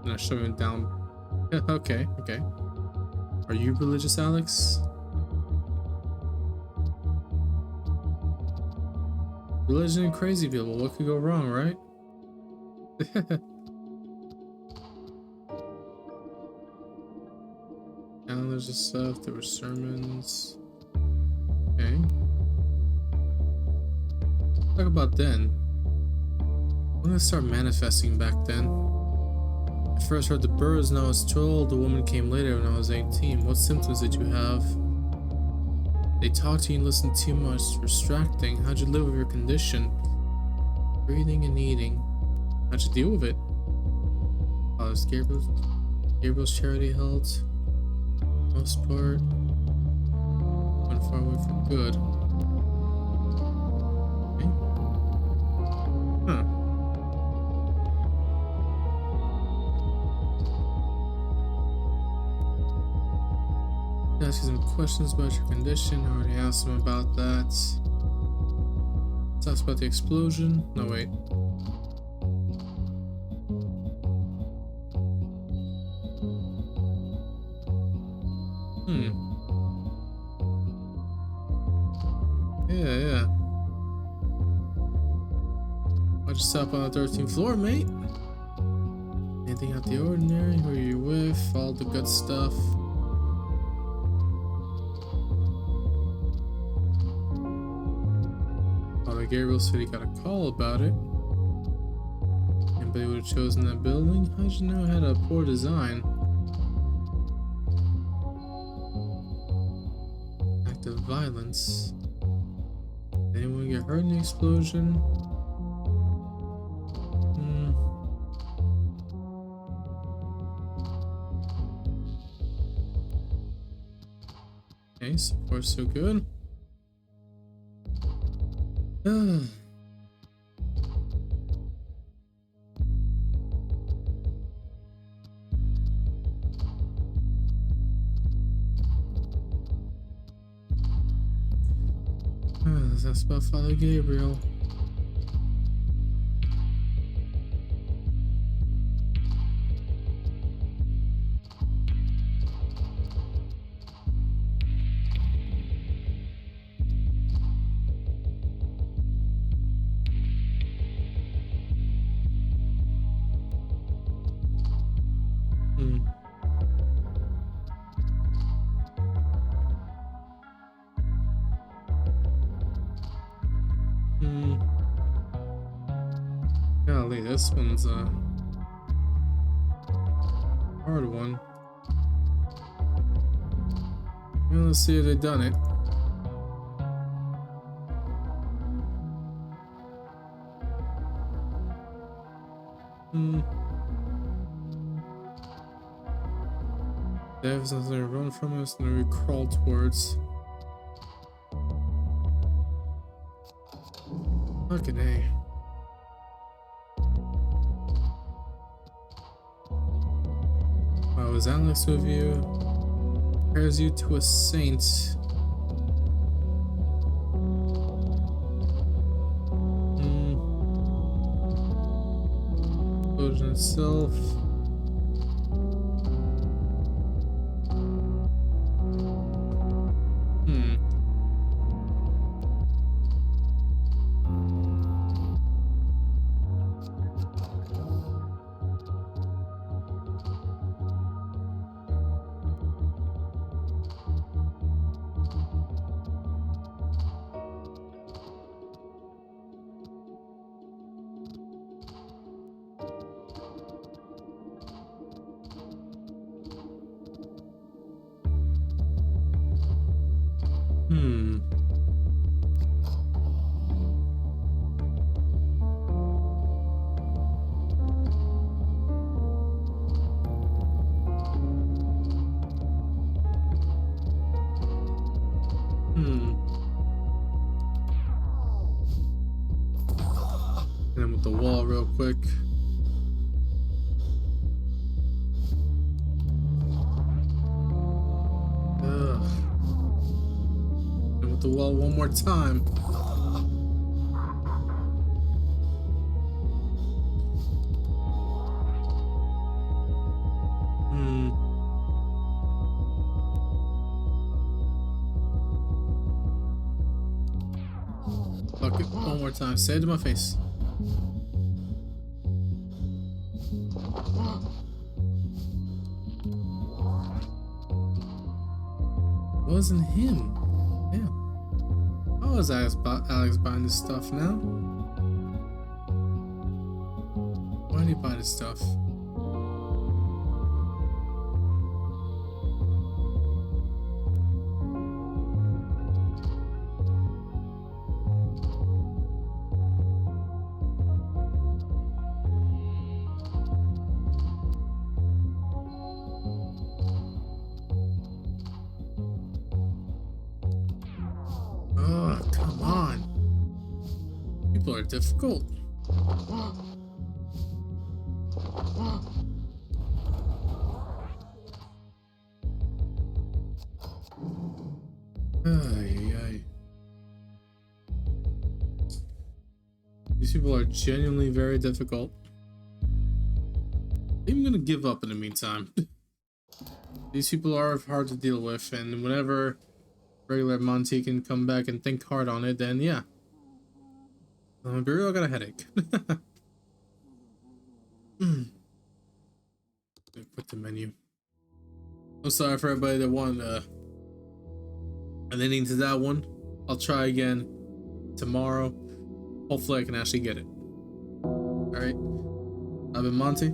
And I shove him down. Okay. Are you religious, Alex? Religion and crazy people. What could go wrong, right? Calendars and stuff. There were sermons. Okay. Talk about then. I'm gonna start manifesting back then. I first heard the birds and I was told the woman came later when I was 18. What symptoms did you have? They talked to you and listened too much. Distracting. How'd you live with your condition? Breathing and eating. How'd you deal with it? Father's Gabriel's charity held. Most part. Went far away for good. Okay. Huh. Ask you some questions about your condition. I already asked him about that. Talks about the explosion. No, wait. Yeah. Why'd you stop on the 13th floor, mate? Anything out the ordinary? Who are you with? All the good stuff. Father Gabriel said he got a call about it. Anybody would have chosen that building? How'd you know it had a poor design? Act of violence. Did anyone get hurt in the explosion? Okay, so far so good. That's about Father Gabriel. Golly, this one's a hard one. Well, let's see if they've done it. There's nothing to run from us, and we crawl towards. Fucking A. Wow, is Alex with you? Compares you to a saint. Explosion itself. Hit him with the wall real quick. Ugh. Hit him with the wall one more time. Fuck it, one more time. Say it to my face. Wasn't him. Yeah. How was Alex buying this stuff now? Why did he buy this stuff? Come on. People are difficult. Ay, ay. These people are genuinely very difficult. I'm gonna give up in the meantime. These people are hard to deal with, and whenever regular Monty can come back and think hard on it, then yeah. Burial got a headache. Quit the menu. I'm sorry for everybody that wanted an ending to that one. I'll try again tomorrow. Hopefully I can actually get it. Alright. I've been Monty.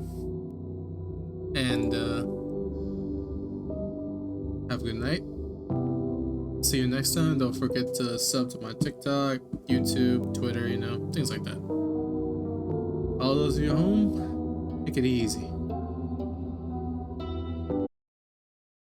And have a good night. See you next time. Don't forget to sub to my TikTok, YouTube, Twitter, you know, things like that. All those of you at home, take it easy.